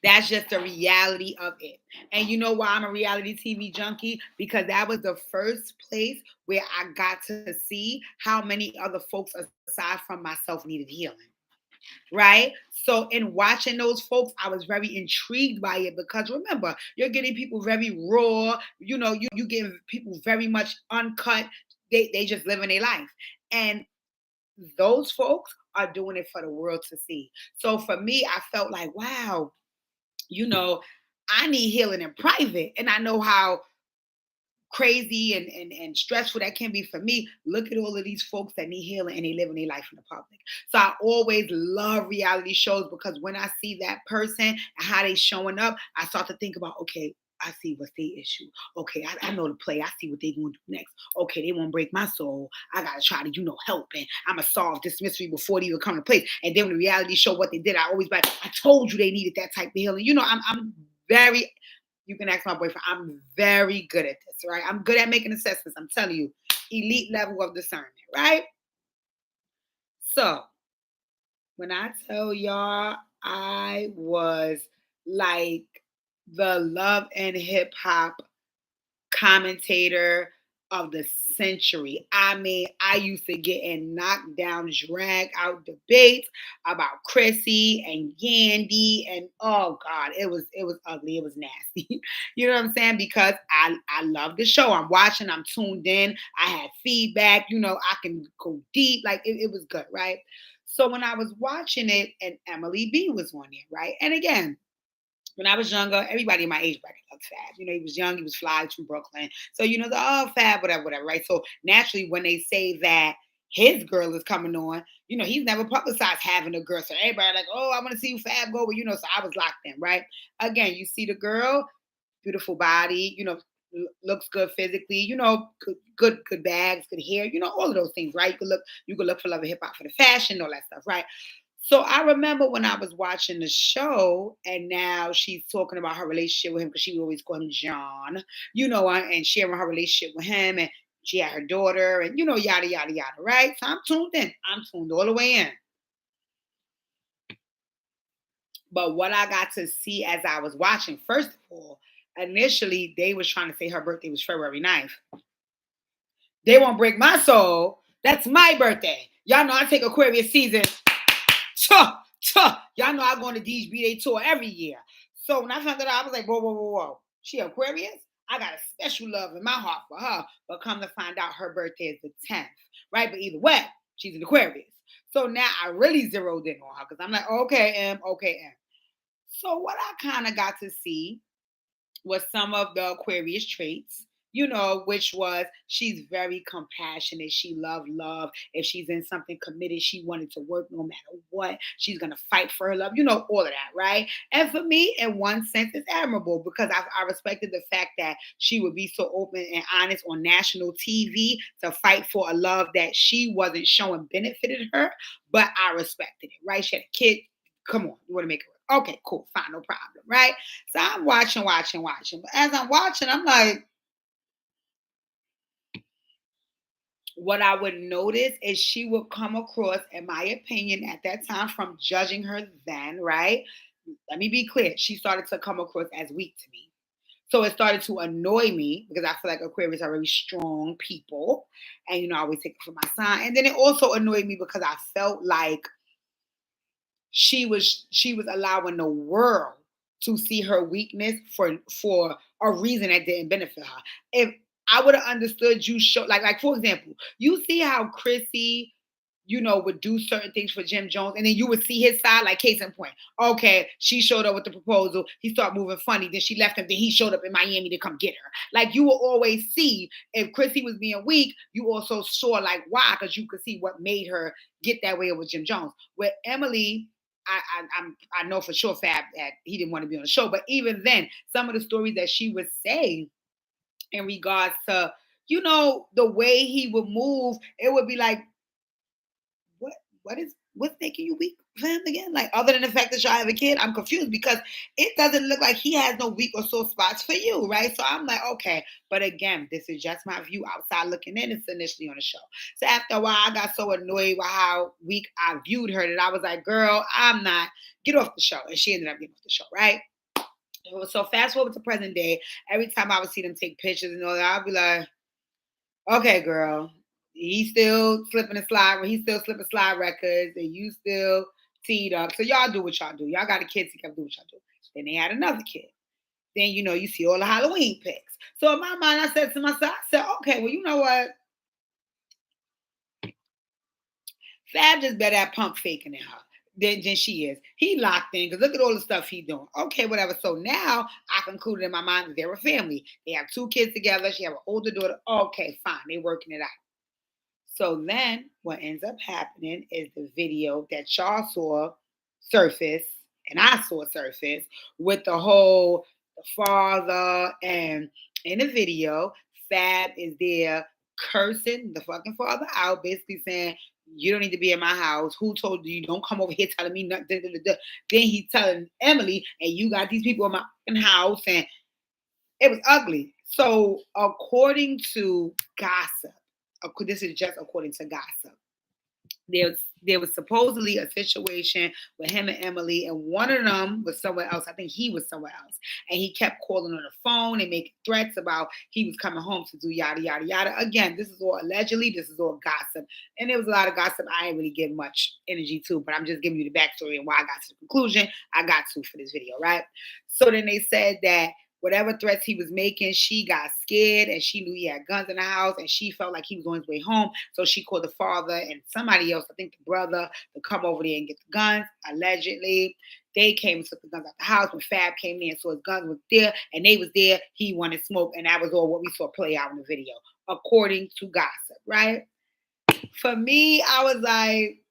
That's just the reality of it. And you know why I'm a reality TV junkie? Because that was the first place where I got to see how many other folks aside from myself needed healing. Right? So in watching those folks, I was very intrigued by it because remember, you're getting people very raw, you getting people very much uncut. They just living their life. And those folks are doing it for the world to see. So for me, I felt like, wow, I need healing in private. And I know how crazy and stressful that can be for me. Look at all of these folks that need healing and they living their life in the public. So I always love reality shows because when I see that person and how they showing up, I start to think about, okay, I see what's their issue. Okay, I know the play. I see what they gonna do next. Okay, they won't break my soul. I gotta try to, help, and I'ma solve this mystery before it even come to place. And then when the reality show what they did, I always like, I told you they needed that type of healing. I'm very. You can ask my boyfriend. I'm very good at this, right? I'm good at making assessments. I'm telling you, elite level of discernment, right? So when I tell y'all, I was like the love and hip hop commentator of the century. I mean, I used to get in knockdown, drag out debates about Chrissy and Yandy, and oh God, it was ugly. It was nasty. You know what I'm saying? Because I love the show. I'm watching. I'm tuned in. I had feedback. I can go deep. Like it was good, right? So when I was watching it, and Emily B was on it, right? And again, when I was younger, everybody in my age bracket loved Fab. He was young, he was fly, he was from Brooklyn. So, Fab, whatever, whatever, right? So naturally, when they say that his girl is coming on, he's never publicized having a girl. So everybody like, oh, I want to see you Fab go. But, so I was locked in, right? Again, you see the girl, beautiful body, looks good physically, good bags, good hair, all of those things, right? You could look for love and hip hop for the fashion, all that stuff, right? So I remember when I was watching the show, and now she's talking about her relationship with him because she would always call him John, and sharing her relationship with him, and she had her daughter, and yada yada yada, right? So I'm tuned in. I'm tuned all the way in. But what I got to see as I was watching, first of all, initially they was trying to say her birthday was February 9th. They won't break my soul. That's my birthday. Y'all know I take Aquarius season. Y'all know I go on the DHB tour every year. So when I found that out, I was like, whoa, whoa, whoa, whoa. She Aquarius? I got a special love in my heart for her. But come to find out her birthday is the 10th, right? But either way, she's an Aquarius. So now I really zeroed in on her because I'm like, okay, okay, So what I kind of got to see was some of the Aquarius traits, which was she's very compassionate. She loved love. If she's in something committed, she wanted to work no matter what. She's going to fight for her love, all of that, right? And for me, in one sense, it's admirable because I respected the fact that she would be so open and honest on national TV to fight for a love that she wasn't showing benefited her, but I respected it, right? She had a kid. Come on, you want to make it work. Okay, cool, fine, no problem, right? So I'm watching. But as I'm watching, I'm like, what I would notice is she would come across, in my opinion, at that time, from judging her then, right? Let me be clear. She started to come across as weak to me. So it started to annoy me because I feel like Aquarius are very strong people. And, I always take it for my sign. And then it also annoyed me because I felt like she was allowing the world to see her weakness for a reason that didn't benefit her. If I would have understood you show like for example, you see how Chrissy, would do certain things for Jim Jones, and then you would see his side, like case in point. Okay, she showed up with the proposal, he started moving funny, then she left him, then he showed up in Miami to come get her. Like you will always see if Chrissy was being weak, you also saw like why, because you could see what made her get that way with Jim Jones. With Emily, I know for sure Fab that he didn't want to be on the show, but even then, some of the stories that she would say in regards to, the way he would move, it would be like, what's making you weak for him again? Like other than the fact that y'all have a kid, I'm confused because it doesn't look like he has no weak or sore spots for you, right? So I'm like, okay, but again, this is just my view outside looking in. It's initially on the show. So after a while, I got so annoyed with how weak I viewed her that I was like, girl, I'm not. Get off the show. And she ended up getting off the show, right? So fast forward to present day. Every time I would see them take pictures and all that, I'd be like, okay, girl, he's still slipping and slide. He's still slipping slide records, and you still teed up. So y'all do what y'all do. Y'all got a kid, so you gotta do what y'all do. Then they had another kid. Then you see all the Halloween pics. So in my mind, I said to myself, okay, well, you know what? Fab just better at pump faking in her than she is. He locked in because look at all the stuff he doing. Okay, whatever. So now I concluded in my mind that they're a family. They have 2 kids together. She have an older daughter. Okay, fine. They're working it out. So then what ends up happening is the video that y'all saw surface and I saw surface with the whole the father, and in the video, Fab is there cursing the fucking father out, basically saying, you don't need to be in my house. Who told you don't come over here telling me nothing? Then he's telling Emily, and you got these people in my fucking house, and it was ugly. So according to gossip, this is just according to gossip, there was supposedly a situation with him and Emily, and one of them was somewhere else. I think he was somewhere else. And he kept calling on the phone and making threats about he was coming home to do yada, yada, yada. Again, this is all allegedly, this is all gossip. And there was a lot of gossip I ain't really give much energy to, but I'm just giving you the backstory and why I got to the conclusion I got to for this video, right? So then they said that whatever threats he was making, she got scared and she knew he had guns in the house and she felt like he was on his way home. So she called the father and somebody else, I think the brother, to come over there and get the guns, allegedly. They came and took the guns out the house. When Fab came in and saw his guns was there and they was there, he wanted smoke. And that was all what we saw play out in the video, according to gossip, right? For me, I was like,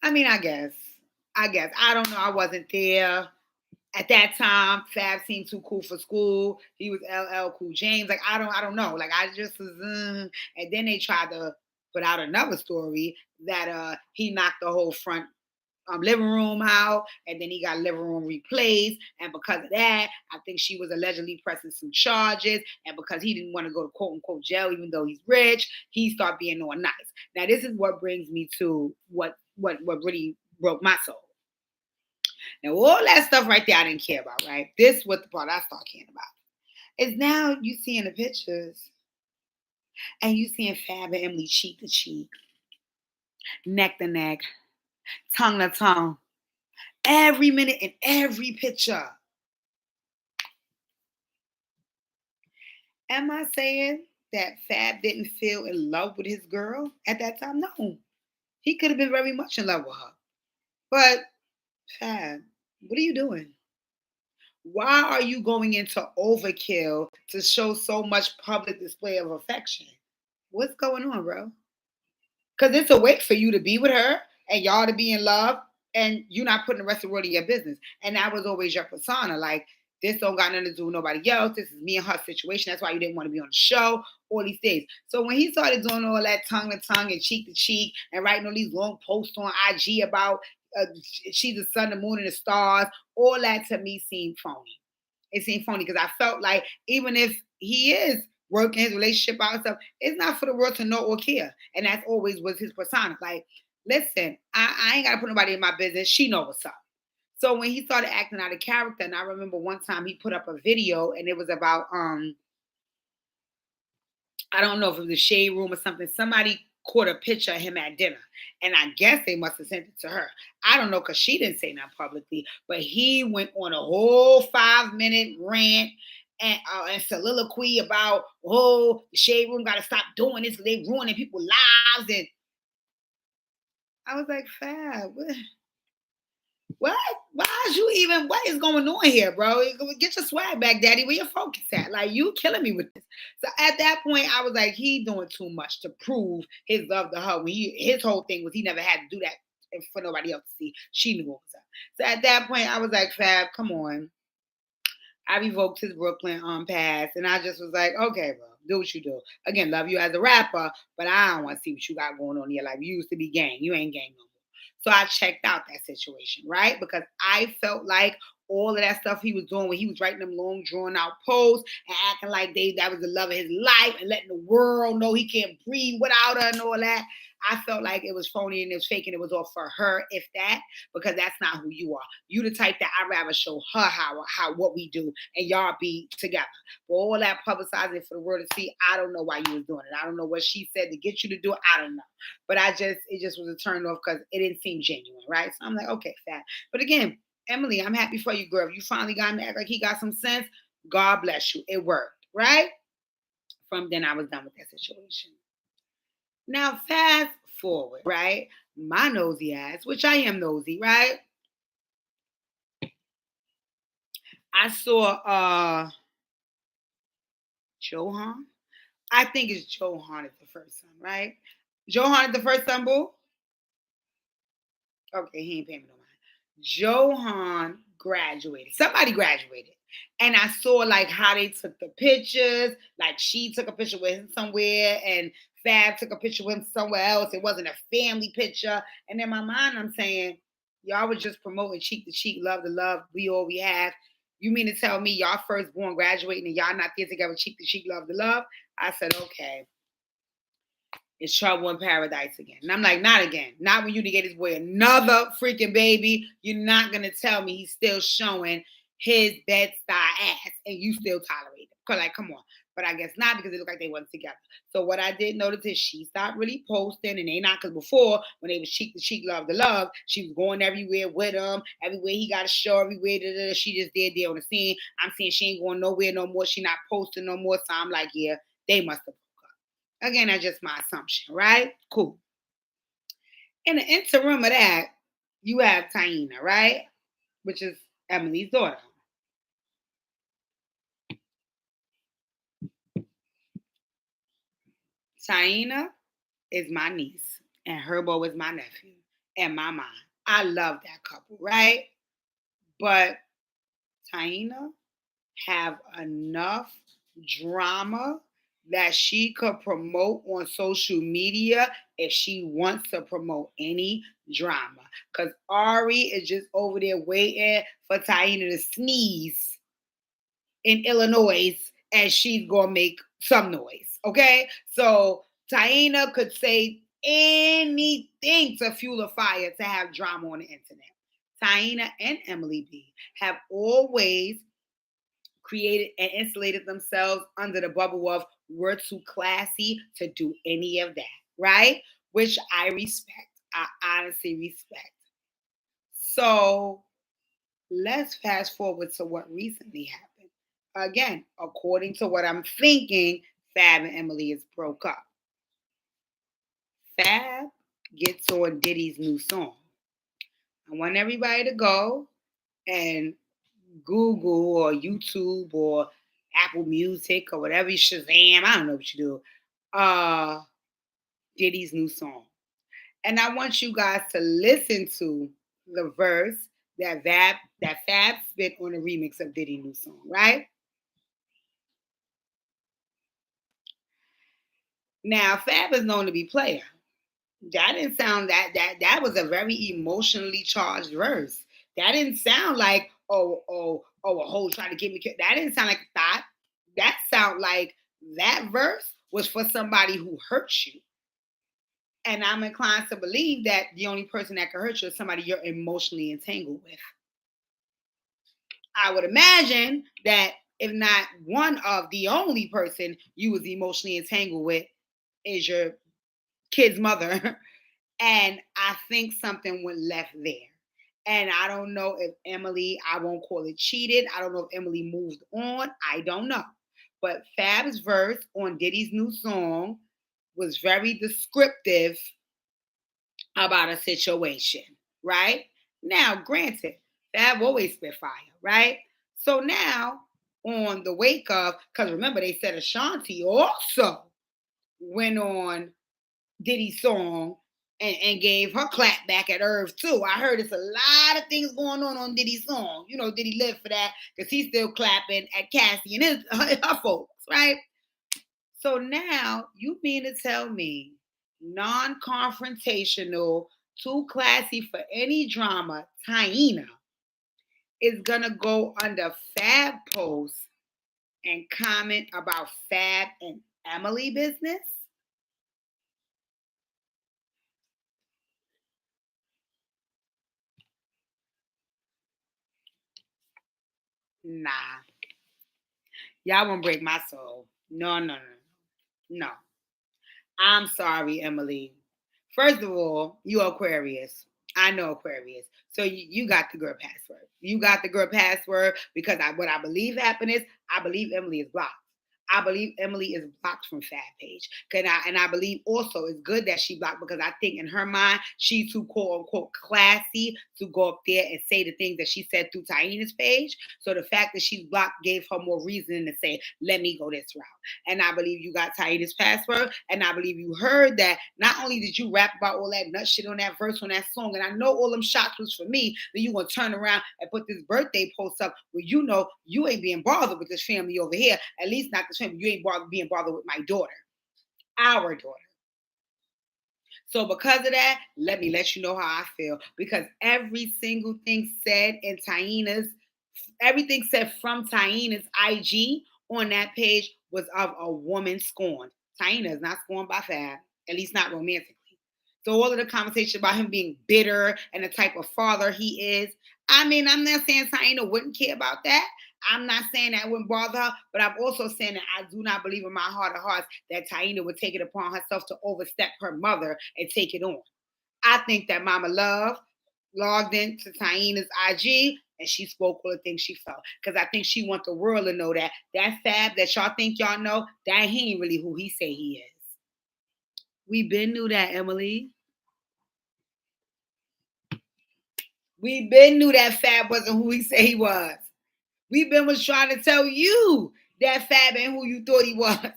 I guess. I don't know. I wasn't there. At that time, Fab seemed too cool for school. He was LL Cool James. Like, I don't know. Like, I just was, and then they tried to put out another story that he knocked the whole front living room out, and then he got living room replaced. And because of that, I think she was allegedly pressing some charges. And because he didn't want to go to quote unquote jail, even though he's rich, he started being all nice. Now, this is what brings me to what really broke my soul. Now, all that stuff right there, I didn't care about, right? This was the part I started caring about. Is now you seeing the pictures and you seeing Fab and Emily cheek to cheek, neck to neck, tongue to tongue, every minute in every picture. Am I saying that Fab didn't feel in love with his girl at that time? No. He could have been very much in love with her. But Fab, what are you doing? Why are you going into overkill to show so much public display of affection? What's going on, bro? Because it's a way for you to be with her and y'all to be in love, and you're not putting the rest of the world in your business. And that was always your persona. Like, this don't got nothing to do with nobody else. This is me and her situation. That's why you didn't want to be on the show, all these things. So when he started doing all that tongue to tongue and cheek to cheek and writing all these long posts on IG about she's the sun, the moon, and the stars, all that to me seemed phony. It seemed phony because I felt like even if he is working his relationship out and stuff, it's not for the world to know or care. And that's always was his persona. Like, listen, I ain't gotta put nobody in my business. She know what's up. So when he started acting out of character, and I remember one time he put up a video and it was about I don't know if it was a shade room or something. Somebody caught a picture of him at dinner. And I guess they must have sent it to her. I don't know because she didn't say nothing publicly. But he went on a whole 5-minute rant and soliloquy about, the shade room got to stop doing this because they ruining people's lives. And I was like, Fab, what? What is going on here, bro? Get your swag back, daddy. Where your focus at? Like, you killing me with this. So at that point, I was like, he doing too much to prove his love to her. When his whole thing was he never had to do that for nobody else to see. She knew what was up. So at that point, I was like, Fab, come on. I revoked his Brooklyn pass, and I just was like, okay, bro, do what you do. Again, love you as a rapper, but I don't want to see what you got going on in your life. You used to be gang. You ain't gang no more. So I checked out that situation, right? Because I felt like all of that stuff he was doing when he was writing them long, drawn out posts and acting like that was the love of his life and letting the world know he can't breathe without her and all that. I felt like it was phony and it was fake and it was all for her, if that, because that's not who you are. You the type that I'd rather show her how what we do and y'all be together. But all that publicizing for the world to see, I don't know why you was doing it. I don't know what she said to get you to do it. I don't know. But it just was a turn off because it didn't seem genuine, right? So I'm like, okay, Fab. But again, Emily, I'm happy for you, girl. You finally got him to act like he got some sense. God bless you. It worked, right? From then I was done with that situation. Now, fast forward, right? My nosy ass, which I am nosy, right? I saw Johan. I think it's Johan is the first son, right? Johan is the first son, boo? Okay, he ain't paying me no mind. Johan graduated. Somebody graduated. And I saw like how they took the pictures. Like she took a picture with him somewhere and Fab took a picture with him somewhere else. It wasn't a family picture. And in my mind, I'm saying, y'all was just promoting cheek to cheek, love to love. We all we have. You mean to tell me y'all firstborn graduating and y'all not there together cheek to cheek, love to love? I said, okay. It's trouble in paradise again. And I'm like, not again. Not when you get this boy another freaking baby. You're not going to tell me he's still showing his Bed-Stuy ass and you still tolerate it. Because, like, come on. But I guess not because it looked like they weren't together. So what I did notice is she stopped really posting and they not, because before when they was cheek to cheek, love to love, she was going everywhere with him. Everywhere he got a show, everywhere. She just did there on the scene. I'm saying she ain't going nowhere no more. She not posting no more. So I'm like, yeah, they must have. Again, that's just my assumption, right? Cool. In the interim of that, you have Taina, right? Which is Emily's daughter. Taina is my niece, and Herbo is my nephew, and my mom. I love that couple, right? But Taina have enough drama that she could promote on social media if she wants to promote any drama. Because Ari is just over there waiting for Taina to sneeze in Illinois and she's going to make some noise. Okay? So Taina could say anything to fuel a fire to have drama on the internet. Taina and Emily B have always created and insulated themselves under the bubble of we're too classy to do any of that, right? Which I respect. I honestly respect. So let's fast forward to what recently happened. Again, according to what I'm thinking, Fab and Emily is broke up. Fab gets on Diddy's new song. I want everybody to go and Google or YouTube or Apple Music or whatever, Shazam, I don't know what you do, Diddy's new song. And I want you guys to listen to the verse that Fab spit on the remix of Diddy's new song, right? Now, Fab is known to be player. That didn't sound that was a very emotionally charged verse. That didn't sound like a hoe trying to get me. That didn't sound like that. That sound like that verse was for somebody who hurt you. And I'm inclined to believe that the only person that can hurt you is somebody you're emotionally entangled with. I would imagine that if not one of the only person you was emotionally entangled with is your kid's mother. And I think something went left there. And I don't know if Emily, I won't call it cheated. I don't know if Emily moved on. I don't know. But Fab's verse on Diddy's new song was very descriptive about a situation, right? Now, granted, Fab always spit fire, right? So now, on the wake of, because remember, they said Ashanti also went on Diddy's song and gave her clap back at Irv too. I heard it's a lot of things going on Diddy's song. You know, Diddy lived for that because he's still clapping at Cassie and her folks, right? So now you mean to tell me non-confrontational, too classy for any drama, Taina is gonna go under Fab posts and comment about Fab and Emily business? Nah. Y'all won't break my soul. No, no, no, no. I'm sorry, Emily. First of all, you Aquarius. I know Aquarius. So you got the girl password. You got the girl password because what I believe happened is I believe Emily is blocked. I believe Emily is blocked from Fab page. And I believe also it's good that she blocked because I think in her mind, she's too quote unquote classy to go up there and say the things that she said through Taina's page. So the fact that she's blocked gave her more reason to say, let me go this route. And I believe you got Taina's password. And I believe you heard that not only did you rap about all that nut shit on that verse on that song, and I know all them shots was for me, then you gonna turn around and put this birthday post up where you know you ain't being bothered with this family over here. At least not this family. You ain't being bothered with my daughter, our daughter. So because of that, let me let you know how I feel. Because every single thing said in Taina's, everything said from Taina's IG on that page was of a woman scorned. Taina is not scorned by Fab, at least not romantically. So all of the conversation about him being bitter and the type of father he is, I mean, I'm not saying Taina wouldn't care about that. I'm not saying that wouldn't bother her, but I'm also saying that I do not believe in my heart of hearts that Taina would take it upon herself to overstep her mother and take it on. I think that Mama Love logged into Taina's IG and she spoke all the things she felt. Because I think she wants the world to know that that Fab that y'all think y'all know, that he ain't really who he say he is. We been knew that, Emily. We been knew that Fab wasn't who he said he was. We been was trying to tell you that Fab ain't who you thought he was.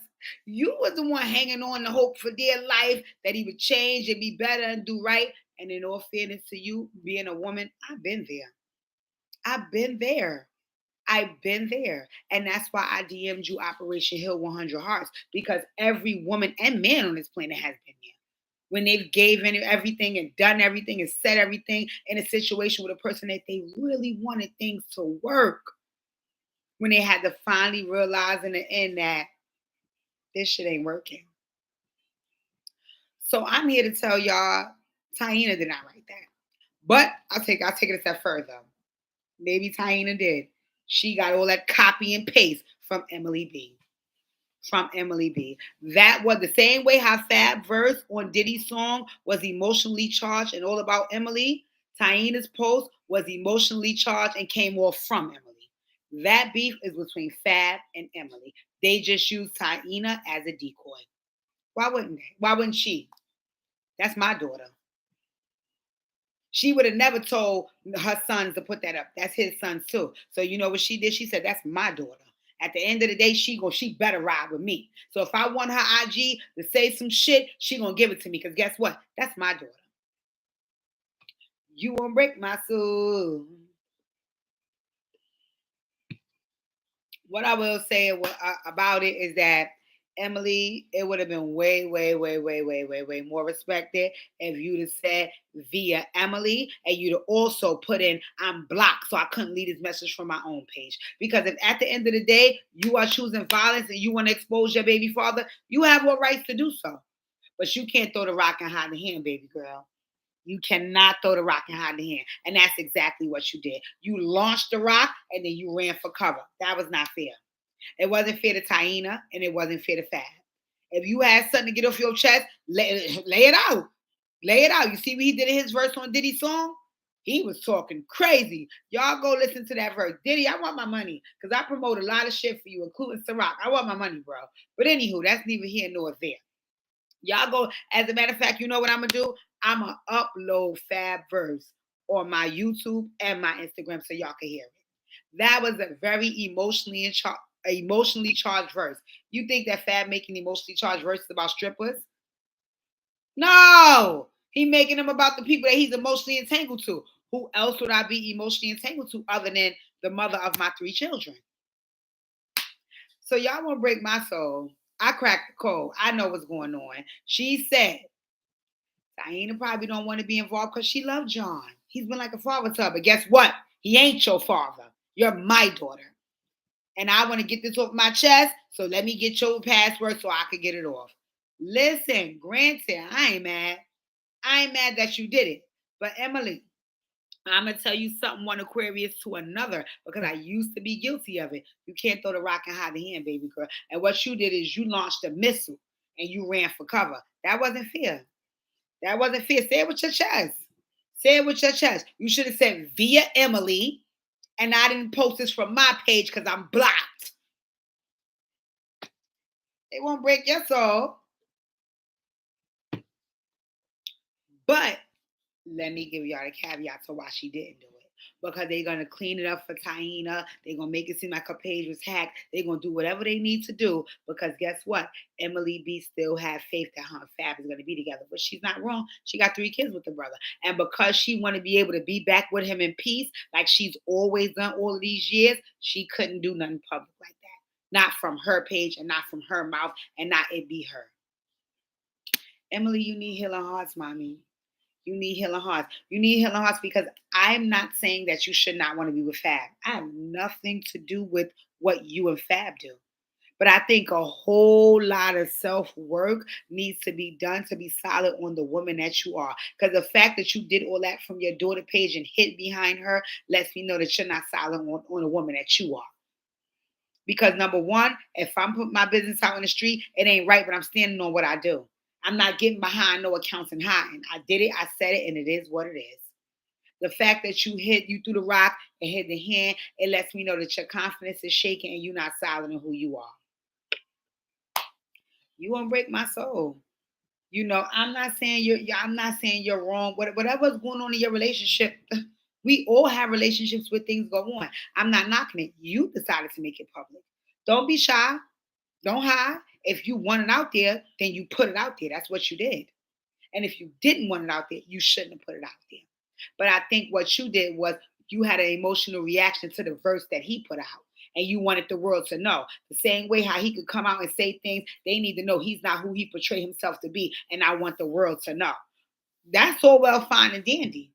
You was the one hanging on to hope for dear life that he would change and be better and do right. And in all fairness to you, being a woman, I've been there. I've been there. I've been there. And that's why I DM'd you Operation Hill 100 Hearts, because every woman and man on this planet has been there. When they've given everything and done everything and said everything in a situation with a person that they really wanted things to work. When they had to finally realize in the end that this shit ain't working. So I'm here to tell y'all, Taina did not write that. But I'll take it a step further. Maybe Taina did. She got all that copy and paste from Emily B. From Emily B. That was the same way how Fab verse on Diddy's song was emotionally charged and all about Emily. Taina's post was emotionally charged and came off from Emily. That beef is between Fab and Emily. They just used Taina as a decoy. Why wouldn't they? Why wouldn't she? That's my daughter. She would have never told her sons to put that up. That's his sons too. So you know what she did? She said, that's my daughter. At the end of the day, she better ride with me. So if I want her IG to say some shit, she gonna give it to me. Because guess what? That's my daughter. You won't break my soul. What I will say about it is that Emily, it would have been way, way, way, way, way, way, way more respected if you'd have said via Emily and you'd have also put in I'm blocked so I couldn't leave this message from my own page. Because if at the end of the day you are choosing violence and you want to expose your baby father, you have what rights to do so. But you can't throw the rock and hide the hand, baby girl. You cannot throw the rock and hide the hand. And that's exactly what you did. You launched the rock and then you ran for cover. That was not fair. It wasn't fair to Taina and it wasn't fair to Fab. If you had something to get off your chest, lay it out. Lay it out. You see what he did in his verse on Diddy's song? He was talking crazy. Y'all go listen to that verse. Diddy, I want my money because I promote a lot of shit for you, including Ciroc. I want my money, bro. But anywho, that's neither here nor there. Y'all go. As a matter of fact, you know what I'm going to do? I'm going to upload Fab verse on my YouTube and my Instagram so y'all can hear it. That was a very emotionally charged verse. You think that Fab making emotionally charged verses about strippers? No! He making them about the people that he's emotionally entangled to. Who else would I be emotionally entangled to other than the mother of my 3 children? So y'all want to break my soul. I cracked the code. I know what's going on. She said, Taina probably don't want to be involved because she loved John. He's been like a father to her. But guess what? He ain't your father. You're my daughter. And I want to get this off my chest, so let me get your password so I can get it off. Listen, granted, I ain't mad. I ain't mad that you did it. But Emily, I'm going to tell you something, one Aquarius to another, because I used to be guilty of it. You can't throw the rock and hide the hand, baby girl. And what you did is you launched a missile and you ran for cover. That wasn't fair. That wasn't fair. Say it with your chest. Say it with your chest. You should have said via Emily, and I didn't post this from my page because I'm blocked. They won't break your soul. But let me give y'all the caveat to why she didn't do it. Because they're gonna clean it up for Taina. They're gonna make it seem like her page was hacked. They're gonna do whatever they need to do. Because guess what? Emily B still had faith that her and Fab is gonna be together. But she's not wrong. She got 3 kids with the brother. And because she wanted to be able to be back with him in peace, like she's always done all of these years, she couldn't do nothing public like that. Not from her page and not from her mouth and not it be her. Emily, you need healing hearts, mommy. You need healing hearts. You need healing hearts because I'm not saying that you should not want to be with Fab. I have nothing to do with what you and Fab do. But I think a whole lot of self work needs to be done to be solid on the woman that you are. Because the fact that you did all that from your daughter page and hid behind her lets me know that you're not solid on a woman that you are. Because number one, if I'm putting my business out in the street, it ain't right, but I'm standing on what I do. I'm not getting behind no accounts and hiding. I did it, I said it, and it is what it is. The fact that you threw the rock and hit the hand, it lets me know that your confidence is shaking and you're not solid in who you are. You won't break my soul. I'm not saying you're wrong. Whatever's going on in your relationship, we all have relationships where things go on. I'm not knocking it. You decided to make it public. Don't be shy. Don't hide. If you want it out there, then you put it out there. That's what you did. And if you didn't want it out there, you shouldn't have put it out there. But I think what you did was you had an emotional reaction to the verse that he put out. And you wanted the world to know. The same way how he could come out and say things, they need to know he's not who he portrayed himself to be. And I want the world to know. That's all well, fine, and dandy.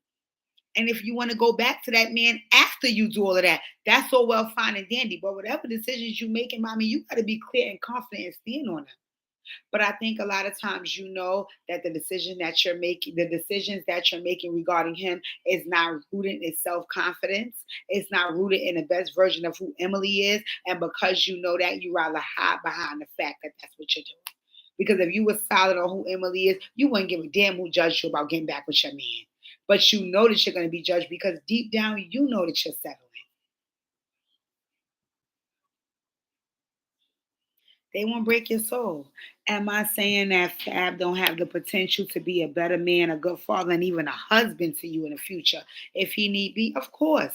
And if you want to go back to that man after you do all of that, that's all well, fine, and dandy. But whatever decisions you making, mommy, you got to be clear and confident and stand on them. But I think a lot of times that the decisions that you're making regarding him is not rooted in self-confidence. It's not rooted in the best version of who Emily is. And because you know that, you rather hide behind the fact that that's what you're doing. Because if you were solid on who Emily is, you wouldn't give a damn who judged you about getting back with your man. But you know that you're going to be judged because deep down, you know that you're settling. They won't break your soul. Am I saying that Fab don't have the potential to be a better man, a good father, and even a husband to you in the future if he need be? Of course.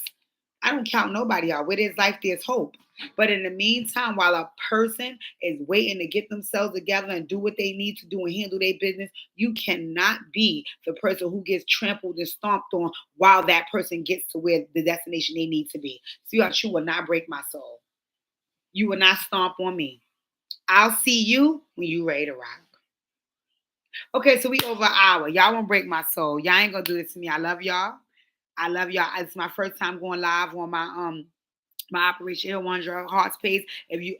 I don't count nobody out. With his life, there's hope. But in the meantime, while a person is waiting to get themselves together and do what they need to do and handle their business, you cannot be the person who gets trampled and stomped on while that person gets to where the destination they need to be. Sweetheart, you will not break my soul. You will not stomp on me. I'll see you when you ready to rock. Okay, so we over an hour. Y'all won't break my soul. Y'all ain't gonna do this to me. I love y'all. I love y'all. It's my first time going live on my Operation Hill 100 Hearts page. If you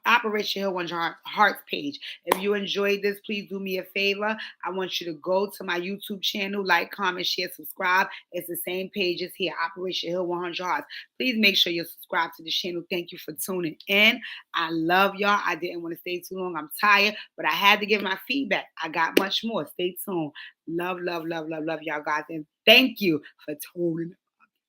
Operation Hill 100 Hearts page. If you enjoyed this, please do me a favor. I want you to go to my YouTube channel, like, comment, share, subscribe. It's the same page as here, Operation Hill 100 Hearts. Please make sure you're subscribed to the channel. Thank you for tuning in. I love y'all. I didn't want to stay too long. I'm tired, but I had to give my feedback. I got much more. Stay tuned. Love, love, love, love, love y'all guys. And thank you for tuning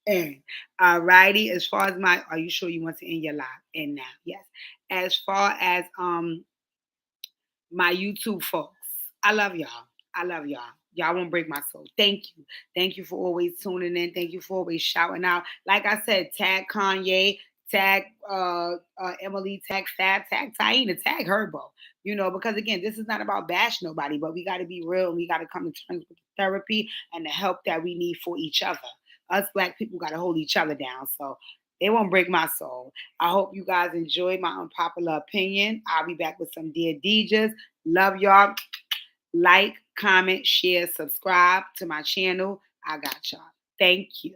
in. All righty. As far as are you sure you want to end your live? And now, yes. As far as my YouTube folks, I love y'all. I love y'all. Y'all won't break my soul. Thank you. Thank you for always tuning in. Thank you for always shouting out. Like I said, tag Kanye, tag Emily, tag Fab, tag Taina, tag Herbo. Because again, this is not about bashing nobody, but we got to be real and we got to come to terms with the therapy and the help that we need for each other. Us Black people got to hold each other down. So they won't break my soul. I hope you guys enjoyed my unpopular opinion. I'll be back with some Dear Deejas. Love y'all. Like, comment, share, subscribe to my channel. I got y'all. Thank you.